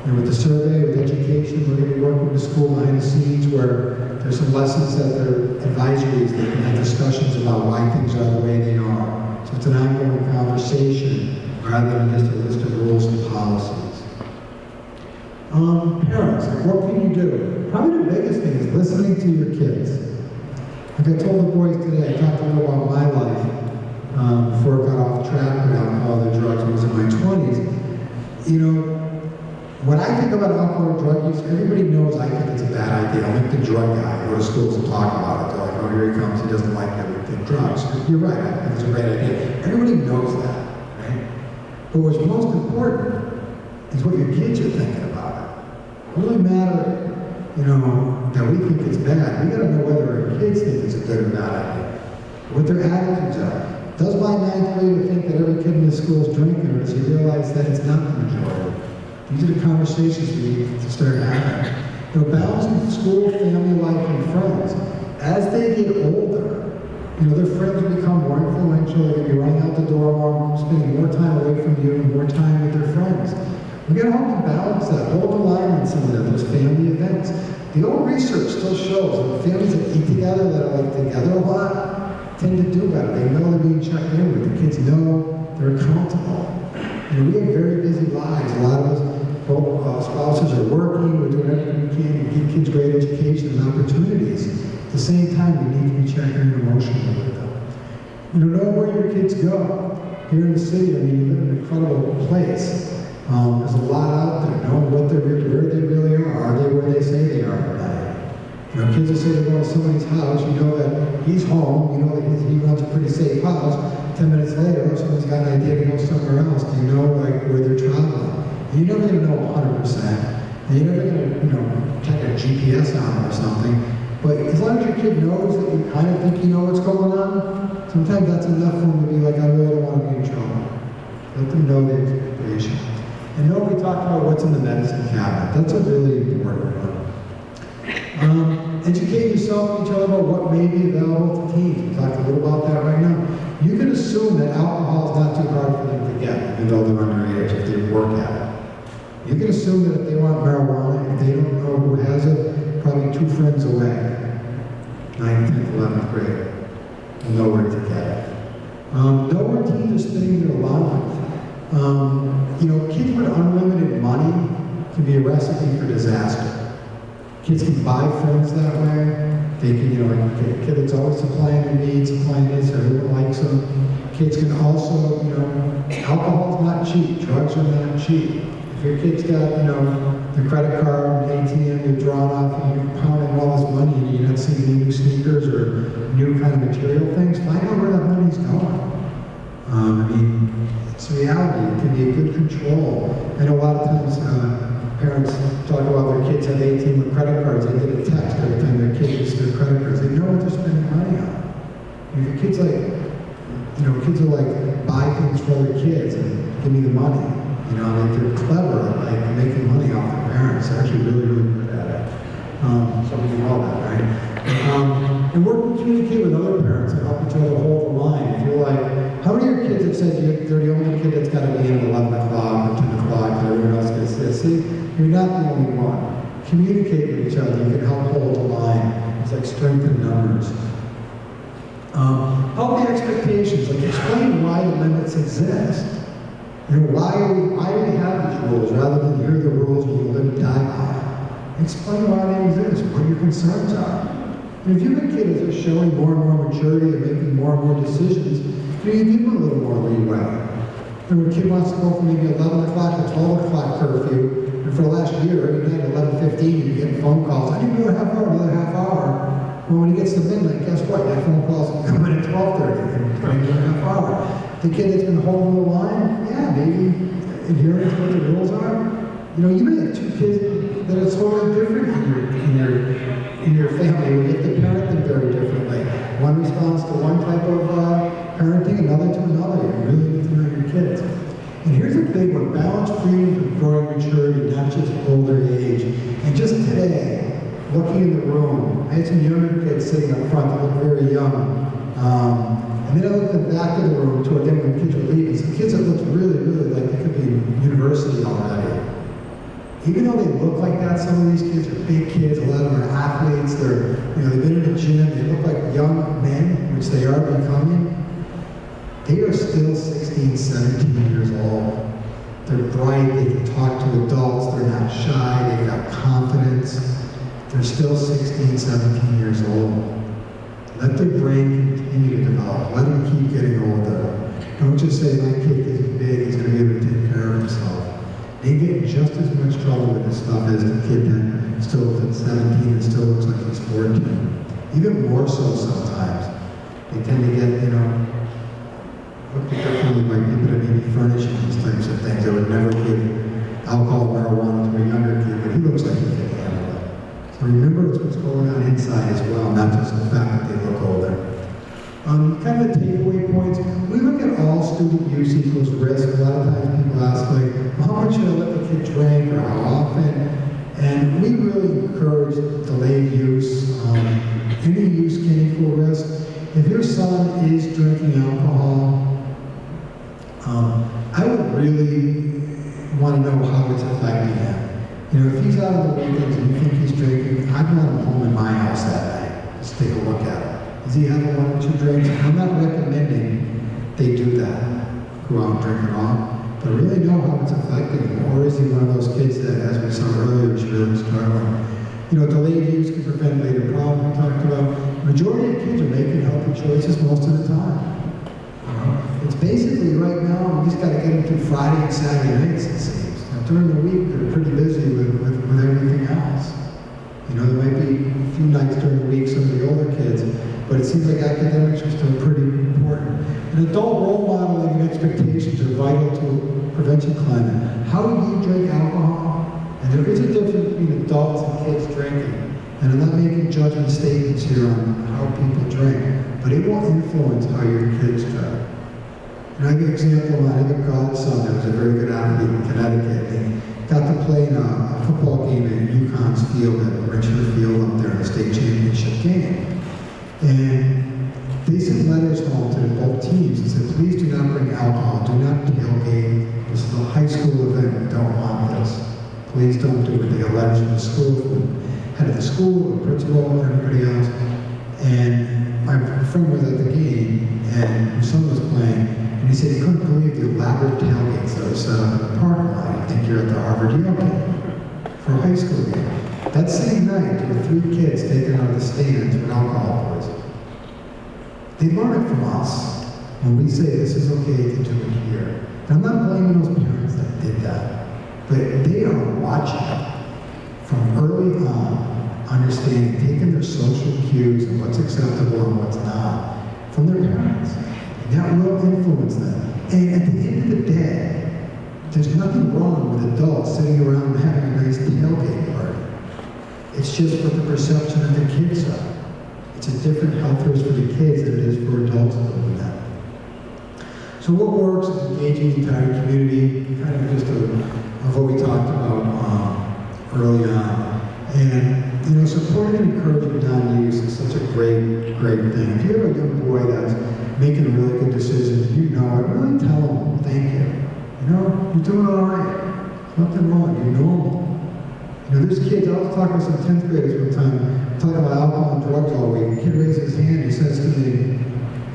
And with the survey, with education, we're going to be working with the school behind the scenes where there's some lessons that they're advisories, they can have discussions about why things are the way they are. So it's an ongoing conversation rather than just a list of rules and policies. Parents, what can you do? Probably the biggest thing is listening to your kids. Like I told the boys today, I talked a little about my life before I got off track with alcohol and drugs when I was in my 20s. When I think about alcohol and drug use, everybody knows I think it's a bad idea. I'm like the drug guy. I go to schools and talk about it. They're like, oh, here he comes. He doesn't like everything drugs. You're right. I think it's a great idea. Everybody knows that, right? But what's most important is what your kids are thinking about it. It really matter, that we think it's bad. We got to know whether our kids think it's a good or bad idea. What their attitudes are. Does my ninth grader think that every kid in the school is drinking, or does he realize that it's not the majority? These are the conversations we need to start having. Balancing school, family life, and friends. As they get older, their friends will become more influential. They're going to be running out the door more, spending more time away from you, and more time with their friends. We got to help them balance that, hold the line on some of that, those family events. The old research still shows that families that eat together, that are together a lot, tend to do better. They know they're being checked in with. The kids know they're accountable. We have very busy lives. A lot of us spouses are working. We're doing everything we can to give kids great education and opportunities. At the same time, we need to be checking in emotionally with them. Know where your kids go. Here in the city, you live in an incredible place. There's a lot out there. Knowing where they really are. Are they where they say they are tonight? Kids will say they're going to somebody's house. You know that he's home. You know that he runs a pretty safe house. 10 minutes later, someone's got an idea to go somewhere else. Do you know where they're traveling? And you're never going to know 100%. And you're never going to check a GPS on them or something. But as long as your kid knows that you kind of think you know what's going on, sometimes that's enough for them to be like, I really don't want to be in trouble. Let them know the expectation. And we talked about what's in the medicine cabinet. That's a really important one. Educate yourself and each other about what may be available to teens. We talked a little about that right now. you can assume that alcohol is not too hard for them to get, even though they're underage, if they work at it. You can assume that if they want marijuana, if they don't know who has it, probably 2 friends away, 9th, 10th, 11th grade, will know where to get it. Nowhere to just things they're allowed. You know, kids with unlimited money can be a recipe for disaster. Kids can buy friends that way. They can, you know, like a kid that's always supplying their needs, so everyone likes them. Kids can also, you know, alcohol's not cheap, drugs are not cheap. If your kid's got, you know, the credit card and ATM, you're drawing off and you're pounding all this money and you're not seeing any new sneakers or new kind of material things, find out where that money's going. I mean, it's a reality. It can be a good control. I know a lot of times parents talk about their kids have 18 with credit cards. They get a text every time their kid uses their credit cards. They know what they're spending money on. If your kids like, you know, kids are like, buy things for other kids and give me the money. You know, like they're clever at like making money off their parents. They're actually really, really good at it. Some of you know that, right? And work and communicate with other parents and help each other hold the line. If you're like, how many of your kids have said they're the only kid that's got to be in at 11 o'clock or 10 o'clock and everyone else gets this? See, you're not the only one. Communicate with each other. You can help hold the line. It's like strength in numbers. Healthy expectations. Like explain why the limits exist. You know, why do we have these rules rather than here are the rules and you live and die by them? Explain why they exist, what your concerns are. And if you have a kid that's showing more and more maturity and making more and more decisions, you give them a little more leeway. And when a kid wants to go from maybe 11 o'clock to 12 o'clock curfew, and for the last year, every night at 11:15, you're getting phone calls. I need another half hour. Well, when he gets to midnight, guess what? That phone call's coming at 12:30, and another half hour. The kid that's been holding the line, yeah, maybe adhering to what the rules are. You know, you may have 2 kids that are totally different in your family. You have to parent them very differently. One responds to one type of parenting, another to another. You really need to know your kids. And here's a big one: balance freedom with growing maturity, not just older age. And just today, looking in the room, I had some younger kids sitting up front that looked very young. And then I looked at the back of the room toward them when the kids were leaving. Some kids that looked really, really like they could be in university already. Even though they look like that, some of these kids are big kids, a lot of them are athletes, they're, you know, they've been in the gym, they look like young men, which they are becoming. They are still 16, 17 years old. They're bright, they can talk to adults, they're not shy, they've got confidence. They're still 16, 17 years old. Let their brain continue to develop. Let them keep getting older. Don't just say, my kid is big, he's going to be able to take care of himself. They get in just as much trouble with this stuff as the kid that still looks at 17 and still looks like he's 14. Even more so sometimes. They tend to get, you know, looked at differently by people that may be furnishing these types of things. They would never give alcohol or marijuana to a younger kid, but he looks like he can handle it. So remember it's what's going on inside as well, not just the fact that they look older. Kind of the takeaway points. We look at all student use equals risk. A lot of times people ask, like, well, how much should I let the kid drink or how often? And we really encourage delayed use. Any use can equal risk. If your son is drinking alcohol, I would really want to know how it's affecting him. You know, if he's out on the weekends and you think he's drinking, I'd want him home in my house that night. Just take a look at it. Is he having 1 or 2 drinks? I'm not recommending they do that, go out and drink it all, but really know how it's affecting him. Or is he one of those kids that, as we saw earlier, is really struggling? You know, delayed use can prevent later problems we talked about. Majority of kids are making healthy choices most of the time. It's basically right now, we just got to get them through Friday and Saturday nights, it seems. Now, during the week, they're pretty busy with everything else. You know, there might be a few nights during the week, some of the older kids, but it seems like academics are still pretty important. And adult role modeling and expectations are vital to a prevention climate. How do you drink alcohol? And there is a difference between adults and kids drinking. And I'm not making judgment statements here on how people drink, but it will influence how your kids drink. And I give an example, I have a godson that was a very good athlete in Connecticut. He got to play in a football game at UConn's field at Richmond Field up there in the state championship game. And they sent letters home to both teams advisor of the school, head of the school, the principal, and everybody else. And my friend was at the game, and his son was playing, and he said he couldn't believe the elaborate tailgates that were set up in the parking lot. I think you're at the Harvard Yale game for a high school game. That same night, there were 3 kids taken out of the stands with alcohol poisoning. They learn it from us when we say this is okay to do it here. And I'm not blaming those parents that did that, but they are watching from early on, understanding, taking their social cues and what's acceptable and what's not from their parents. And that will influence them. And at the end of the day, there's nothing wrong with adults sitting around and having a nice tailgate party. It's just what the perception of the kids are. It's a different health risk for the kids than it is for adults doing that. So what works is engaging the entire community, kind of just of what we talked about early on. And, you know, supporting and encouraging non-use is such a great, great thing. If you have a young boy that's making a really good decision, you know it, really tell him, thank you. You know, you're doing all right. There's nothing wrong, you're normal. You know, there's kids, I was talking to some 10th graders one time, talking about alcohol and drugs all week. A kid raises his hand, he says to me,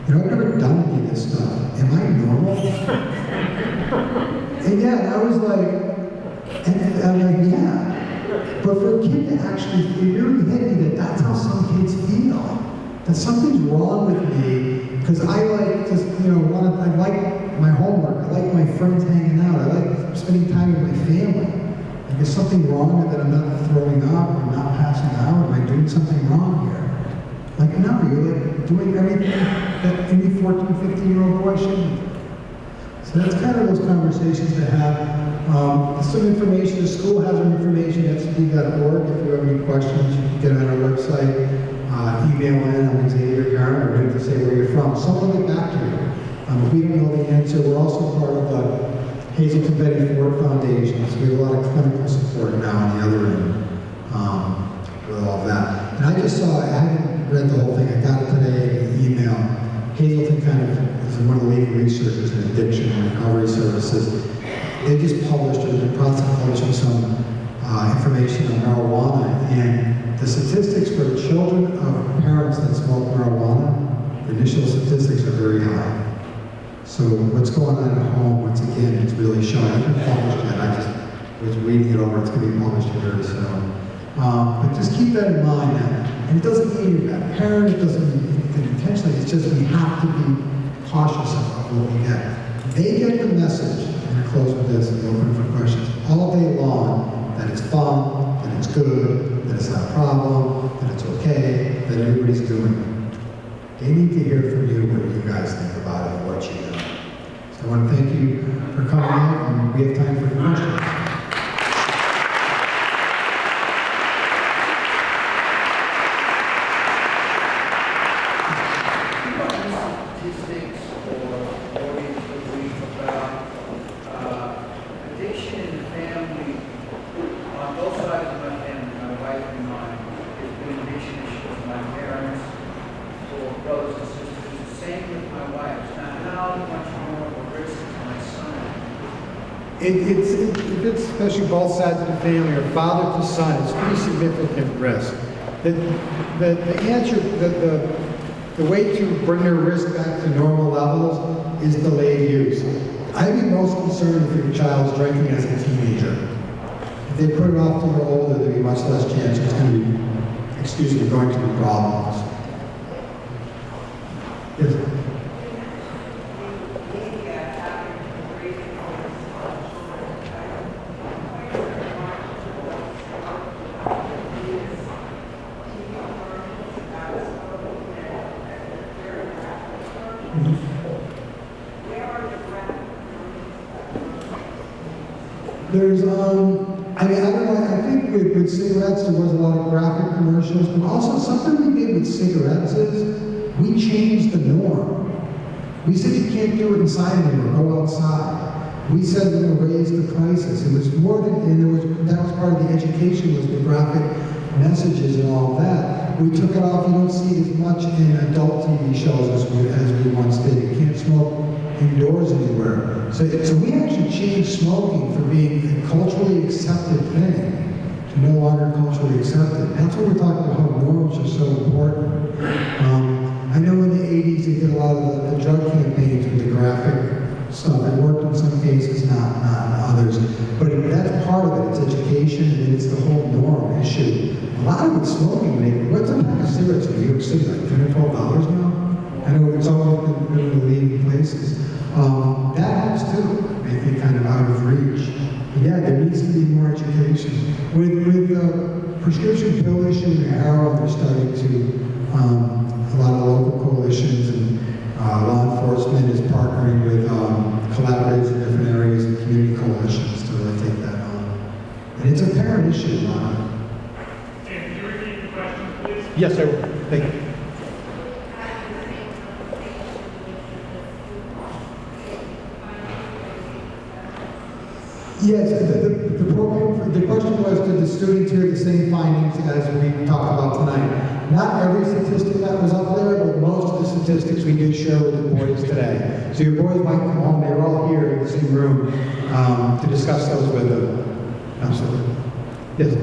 you know, I've never done any of this stuff. Am I normal? And yeah, I was like, and I'm like, yeah. But for a kid to actually, it really hit me that that's how some kids feel. That something's wrong with me, because I like just, you know, I like my homework, I like my friends hanging out, I like spending time with my family. Like, is something wrong with that I'm not throwing up, or not passing out, am I doing something wrong here? Like, no, you're like doing everything that any 14, 15-year-old boy should do. So that's kind of those conversations to have. Some information, the school has some information at sd.org. If you have any questions, you can get on our website, email in on Xavier Garner, or ready to say where you're from. Someone will get back to you. If we don't know the answer, we're also part of the Hazelton Betty Ford Foundation, so we have a lot of clinical support now on the other end with all that. And I just saw, I haven't read the whole thing, I got it today in email. Hazelton kind of is one of the leading researchers in addiction and recovery services. They just published, or they're in the process of publishing some information on marijuana, and the statistics for children of parents that smoke marijuana, the initial statistics are very high. So what's going on at home, once again, it's really showing. It hasn't been published yet, I just was reading it over, it's going to be published very soon. But just keep that in mind now. And it doesn't mean you're a bad parent, it doesn't mean anything intentionally, it's just we have to be cautious of what we get. They get the message, and I close with this and open for questions, all day long, that it's fun, that it's good, that it's not a problem, that it's okay, that everybody's doing it. They need to hear from you what you guys think about it and what you know. So I want to thank you for coming out, and we have time for questions. If it's especially both sides of the family, or father to son, it's pretty significant risk. The answer, the way to bring their risk back to normal levels is delayed use. I'd be most concerned if your child's drinking as a teenager. If they put it off till they're older, there'd be much less chance it's going to be, going to be problems. Yes. There's, I don't know, I think with cigarettes there was a lot of graphic commercials, but also something we did with cigarettes is we changed the norm. We said you can't do it inside anymore, go outside. We said we're going to raise the prices. It was more than, and that was part of the education, was the graphic messages and all that. We took it off, you don't see it as much in adult TV shows as we once did. You can't smoke indoors anywhere. So we actually changed smoking from being a culturally accepted thing to no longer culturally accepted. That's what we're talking about, how norms are so important. I know in the 80s they did a lot of the drug campaigns with the graphic stuff. It worked in some cases, not in others. But that's part of it. It's education, and it's the whole norm issue. A lot of it's smoking. What's a pack of cigarettes in New York City, like $10 or $12 now? I know it's always been one of the leading places. That helps too, make it kind of out of reach. But yeah, there needs to be more education. With the prescription pill issue and heroin, they're starting to, a lot of local coalitions and law enforcement is partnering with collaborators in different areas and community coalitions to really take that on. And it's a parent issue, Can you repeat the question, please? Yes, sir. Thank you. Yes, the program, the question was, did the students hear the same findings as we talked about tonight? Not every statistic that was up there, but most of the statistics we do share with the boys today. So your boys might come home, they're all here in the same room to discuss those with them. Absolutely. Yes.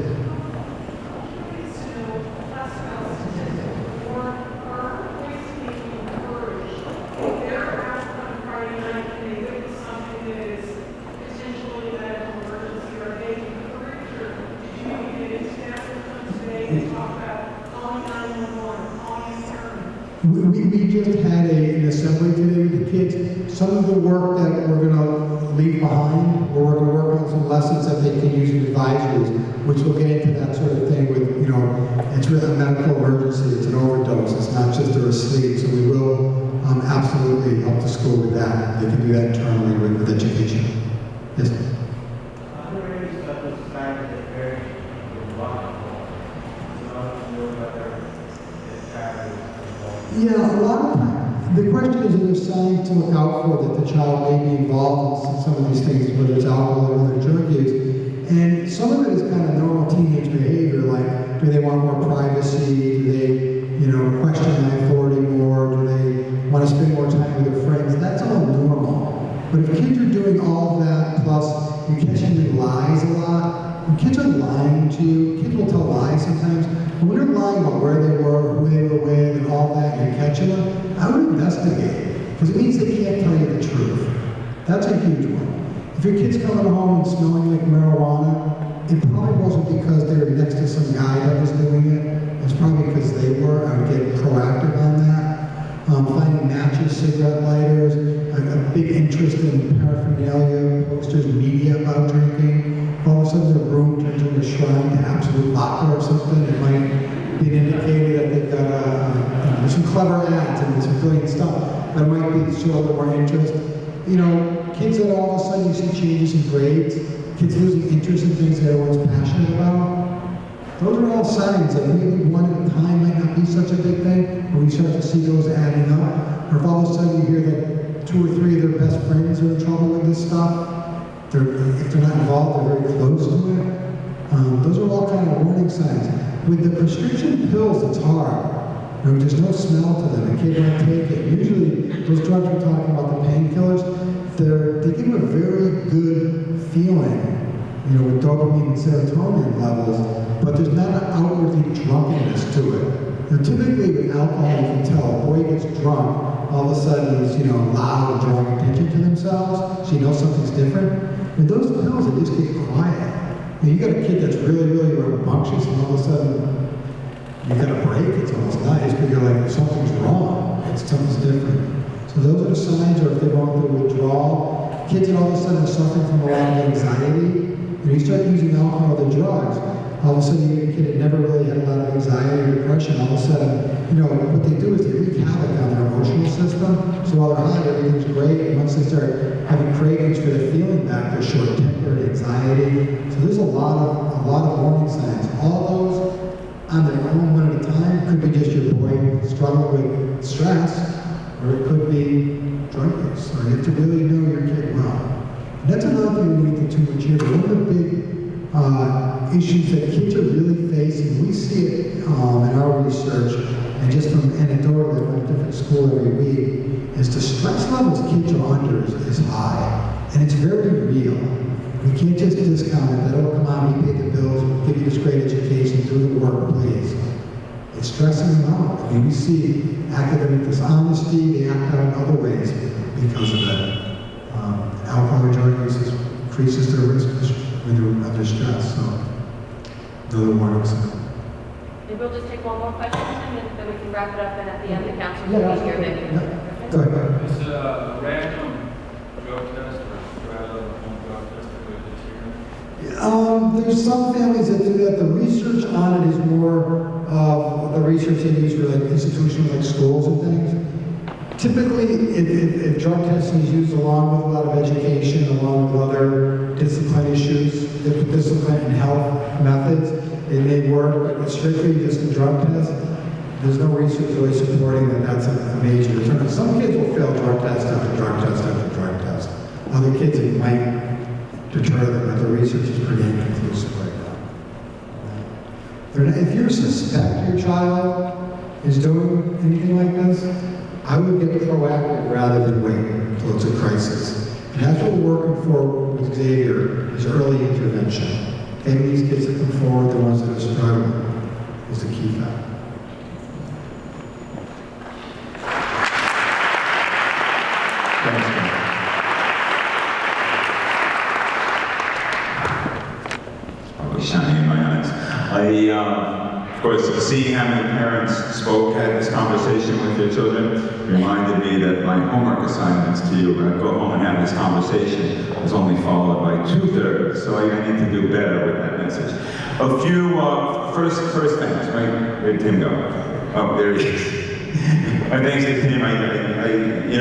We just had an assembly today with the kids. Some of the work that we're going to leave behind, or we're going to work on some lessons that they can use in advisories, which will get into that sort of thing with, you know, it's really a medical emergency, it's an overdose, it's not just they're asleep. So we will absolutely help the school with that. They can do that internally with education. Yes. Yeah, a lot of times, the question is, there signs to look out for that the child may be involved in some of these things, whether it's alcohol or other drug use. And some of it is kind of normal teenage behavior, like, do they want more privacy? Do they, you know, question my authority more? Do they want to spend more time with their friends? That's all normal. But if kids are doing all of that, plus you're catching them lies a lot, when kids are lying to you, kids will tell lies sometimes. When they're lying about where they were, who they were with, and all that, and you're catching them, I would investigate, because it means they can't tell you the truth. That's a huge one. If your kid's coming home and smelling like marijuana, it probably wasn't because they were next to some guy that was doing it. It's probably because they were. I would get proactive on that. Finding matches, cigarette lighters, a big interest in paraphernalia, posters, media about drinking. All of a sudden the room turns into a shrine to absolute vodka or something. It might be an indicator that they've got some clever ads and some brilliant stuff. That might be to show a little more interest. You know, kids that all of a sudden you see changes in grades, kids losing interest in things they were once passionate about. Those are all signs that maybe one at a time might not be such a big thing, but we start to see those adding up. Or if all of a sudden you hear that 2 or 3 of their best friends are in trouble with this stuff, if they're not involved, they're very close to it. Those are all kind of warning signs. With the prescription pills, it's hard. You know, there's no smell to them. A kid might take it. Usually, those drugs we're talking about, the painkillers, they give them a very good feeling, you know, with dopamine and serotonin levels, but there's not an outwardly drunkenness to it. You know, typically with alcohol, you can tell a boy gets drunk, all of a sudden he's, you know, loud and drawing attention to themselves, so you know something's different. With those pills, they just get quiet. You know, you got a kid that's really, really rambunctious, and all of a sudden you got a break. It's almost nice, but you're like, something's wrong. Something's different. So those are the signs, or if they're going through withdrawal. Kids that all of a sudden are suffering from a lot of anxiety. When you start using alcohol or drugs, all of a sudden you get a kid that never really had a lot of anxiety or depression. All of a sudden, you know, what they do is they wreak havoc on their emotional system. So while they're high, everything's great. And once they start having cravings for their feeling back, they're short-tempered, anxiety. So there's a lot of warning signs. All those on their own, one at a time, could be just your boy struggling with stress, or it could be drug use. So you have to really know your kid well. And that's another thing we need to too much here. One of the big issues that kids are really facing, we see it in our research, and just from anecdotally at a different school every week, is the stress levels kids are under is high, and it's very real. We can't just discount it that, oh, come on, we pay the bills, give you this great education, do the work, please. It's stressing them out. I mean, we see academic dishonesty, they act out in other ways because of that. Alcohol or drug use increases their risk when they're under stress, so another one of them. Maybe we'll just take one more question, and then we can wrap it up, and at the end, the council Yeah, will be here, maybe. Yeah. Go ahead. Is a random drug test or rather home drug test a good deterrent? There's some families that do that. The research on it is more of the research they use for like institutions like schools and things. Typically, if drug testing is used along with a lot of education, along with other discipline issues, discipline and health methods, it may work, but strictly just a drug test, there's no research really supporting that that's a major deterrent. Some kids will fail drug test after drug test after drug test. Other kids, it might deter them, but the research is pretty inconclusive right now. If you suspect your child is doing anything like this, I would get proactive rather than wait until it's a crisis. And that's what we're working for with Xavier, is early intervention. Getting these kids to come forward, the ones that are struggling, is the key factor. Probably shining in my eyes. Of course, seeing how many parents had this conversation with their children reminded me that my homework assignments to you, when I go home and have this conversation, was only followed by 2/3, so I need to do better with that message. A few first things, right? Where'd Tim go? Oh, there he is. My thanks to Tim.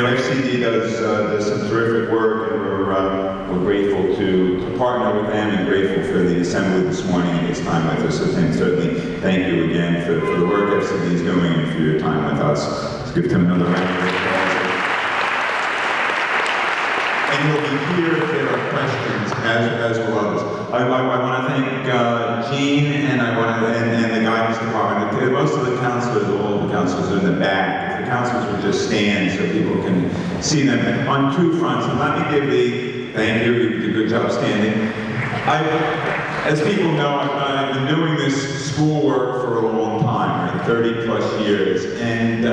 FCD does some terrific work, and we're grateful to partner with them and grateful for the assembly this morning and his time with us. So Tim, certainly thank you again for the work FCD is doing and for your time with us. Let's give Tim another round of applause. And you'll be here if there are questions, as will others. I want to thank Jean and the guidance department. Most of the counselors, all the counselors are in the back. If the counselors would just stand so people can see them on two fronts. And let me give thank you, you did a good job standing. As people know, I've been doing this schoolwork for a long time, right, 30 plus years, and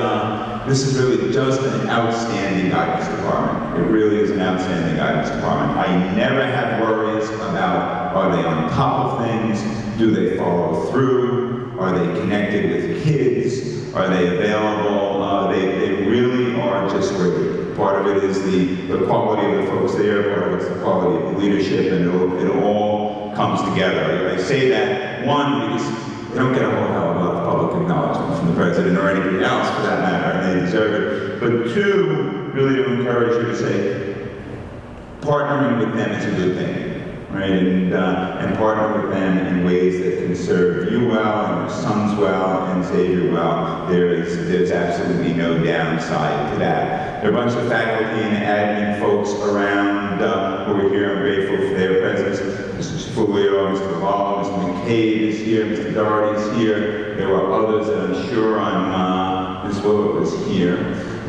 this is really just an outstanding guidance department. It really is an outstanding guidance department. I never have worries about, are they on top of things? Do they follow through? Are they connected with kids? Are they available? They really are just great. Part of it is the quality of the folks there, part of it's the quality of the leadership, and it all comes together. I say that, one, because they don't get a whole hell of a lot of public acknowledgement from the president or anybody else for that matter, and they deserve it. But two, really to encourage you to say, partnering with them is a good thing, right? And partner with them in ways that can serve you well, and your sons well, and Xavier well. There's absolutely no downside to that. There are a bunch of faculty and admin folks around who are here. I'm grateful for their presence. Mr. Sfoglio, Mr. Law, Mr. McCabe is here, Mr. Doherty is here. There were others that I'm sure Ms. Willett was here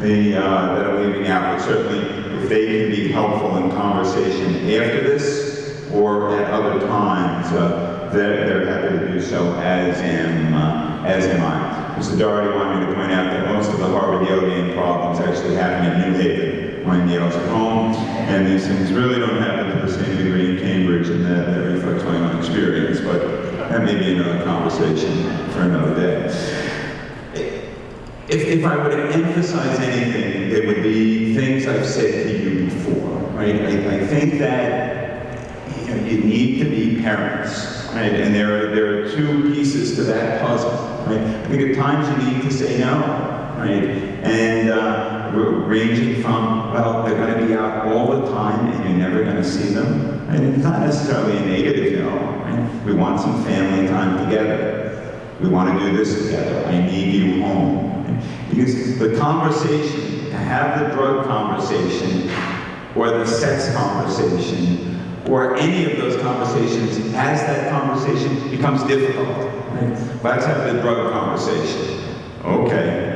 that I'm leaving out, but certainly if they can be helpful in conversation after this or at other times, they're happy to do so, as am I. Mr. Doherty wanted me to point out that most of the Harvard-Yale game problems actually happen in New Haven when Yale's at home, and these things really don't happen to the same degree in Cambridge, and that reflects my own experience, but that may be another conversation for another day. If I were to emphasize anything, it would be things I've said to you before, right? I think that you need to be parents, right? And there are two pieces to that puzzle, right? I think at times you need to say no, right? And ranging from, well, they're going to be out all the time and you're never going to see them, right? And it's not necessarily a negative no, right? We want some family time together. We want to do this together. I need you home. Because the conversation, to have the drug conversation, or the sex conversation, or any of those conversations, as that conversation becomes difficult. Right? Let's have the drug conversation. Okay.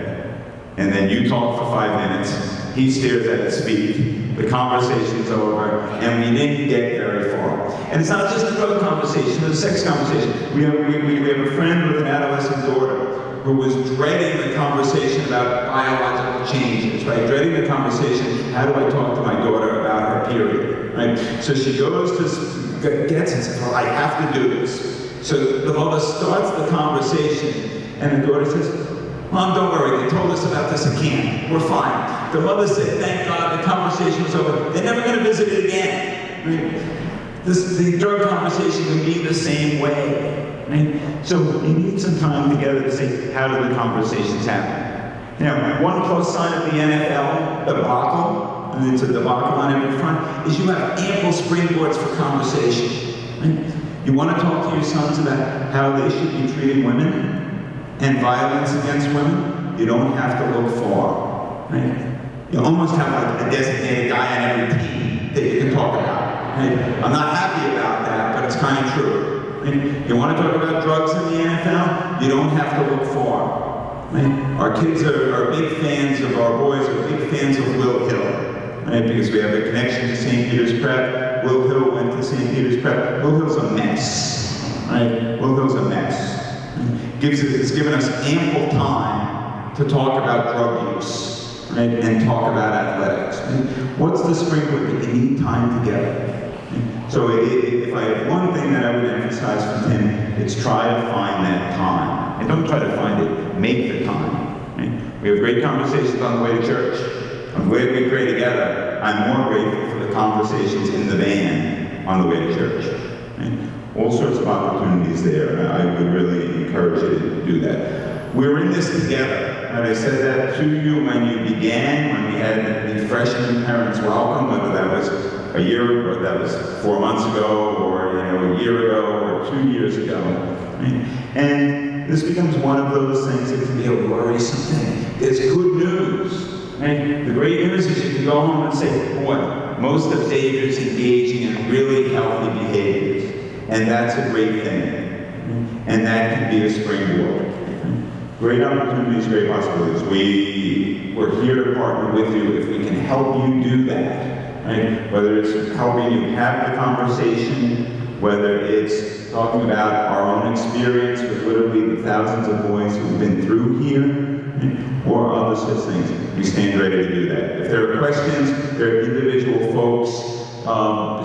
And then you talk for 5 minutes, he stares at his feet, the conversation's over, and we didn't get very far. And it's not just a drug conversation, it's a sex conversation. We have a friend with an adolescent daughter who was dreading the conversation about biological changes, right? Dreading the conversation, how do I talk to my daughter about her period, right? So she goes to, gets and says, well, I have to do this. So the mother starts the conversation, and the daughter says, Mom, don't worry, they told us about this at camp. We're fine. The mother said, thank God, the conversation was over. They're never going to visit it again. Right? The drug conversation can be the same way. Right? So you need some time together to say, how do the conversations happen? Now, one plus sign of the NFL debacle, and it's a debacle on every front, is you have ample springboards for conversation. Right? You want to talk to your sons about how they should be treating women and violence against women? You don't have to look far. Right? You almost have like a designated guy on every team that you can talk about. Right? I'm not happy about that, but it's kind of true. Right? You want to talk about drugs in the NFL? You don't have to look far. Right? Our kids are big fans of, our boys are big fans of Will Hill. Right? Because we have a connection to St. Peter's Prep. Will Hill went to St. Peter's Prep. Will Hill's a mess. Right? Will Hill's a mess. It's given us ample time to talk about drug use, right? And talk about athletics. Right? What's the springboard? You need time together. Right? So if I have one thing that I would emphasize from him, it's try to find that time. And don't try to find it, make the time. Right? We have great conversations on the way to church. On the way we pray together, I'm more grateful for the conversations in the van on the way to church. Right? All sorts of opportunities there. I would really encourage you to do that. We're in this together. And I said that to you when you began, when we had the freshman parents welcome, whether that was a year, or that was 4 months ago, or a year ago, or 2 years ago. Right? And this becomes one of those things that can be a worrisome thing. It's good news. Right? The great news is you can go home and say, boy, most of David's engaging in really healthy behaviors. And that's a great thing. And that can be a springboard. Great opportunities, great possibilities. We're here to partner with you if we can help you do that. Right? Whether it's helping you have the conversation, whether it's talking about our own experience with literally the thousands of boys who've been through here, right? Or other such things. We stand ready to do that. If there are questions, there are individual folks.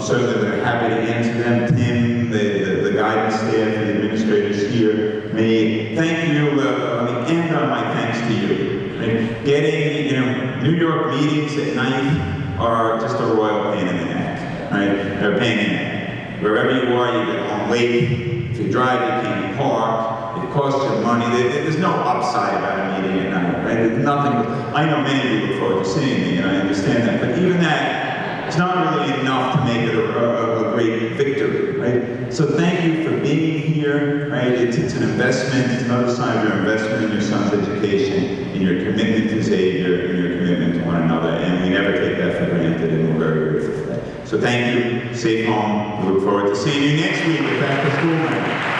Certainly they're happy to answer them. Tim, the guidance staff, the administrators here, may thank you. Let me end on my thanks to you. Right? Getting, New York meetings at night are just a royal pain in the neck. Right? They're a pain in the neck. Wherever you are, you get home late. If you drive, you can't park. It costs you money. There's no upside about a meeting at night. Right? There's nothing. I know many of you look forward to seeing me, and I understand that. But even that, it's not really enough to make it a great victory, right? So thank you for being here, right? It's an investment, it's another sign of your investment in your son's education, in your commitment to Xavier, in your commitment to one another, and we never take that for granted, and we're very grateful for that. So thank you, safe home, we look forward to seeing you next week at Back to School Night.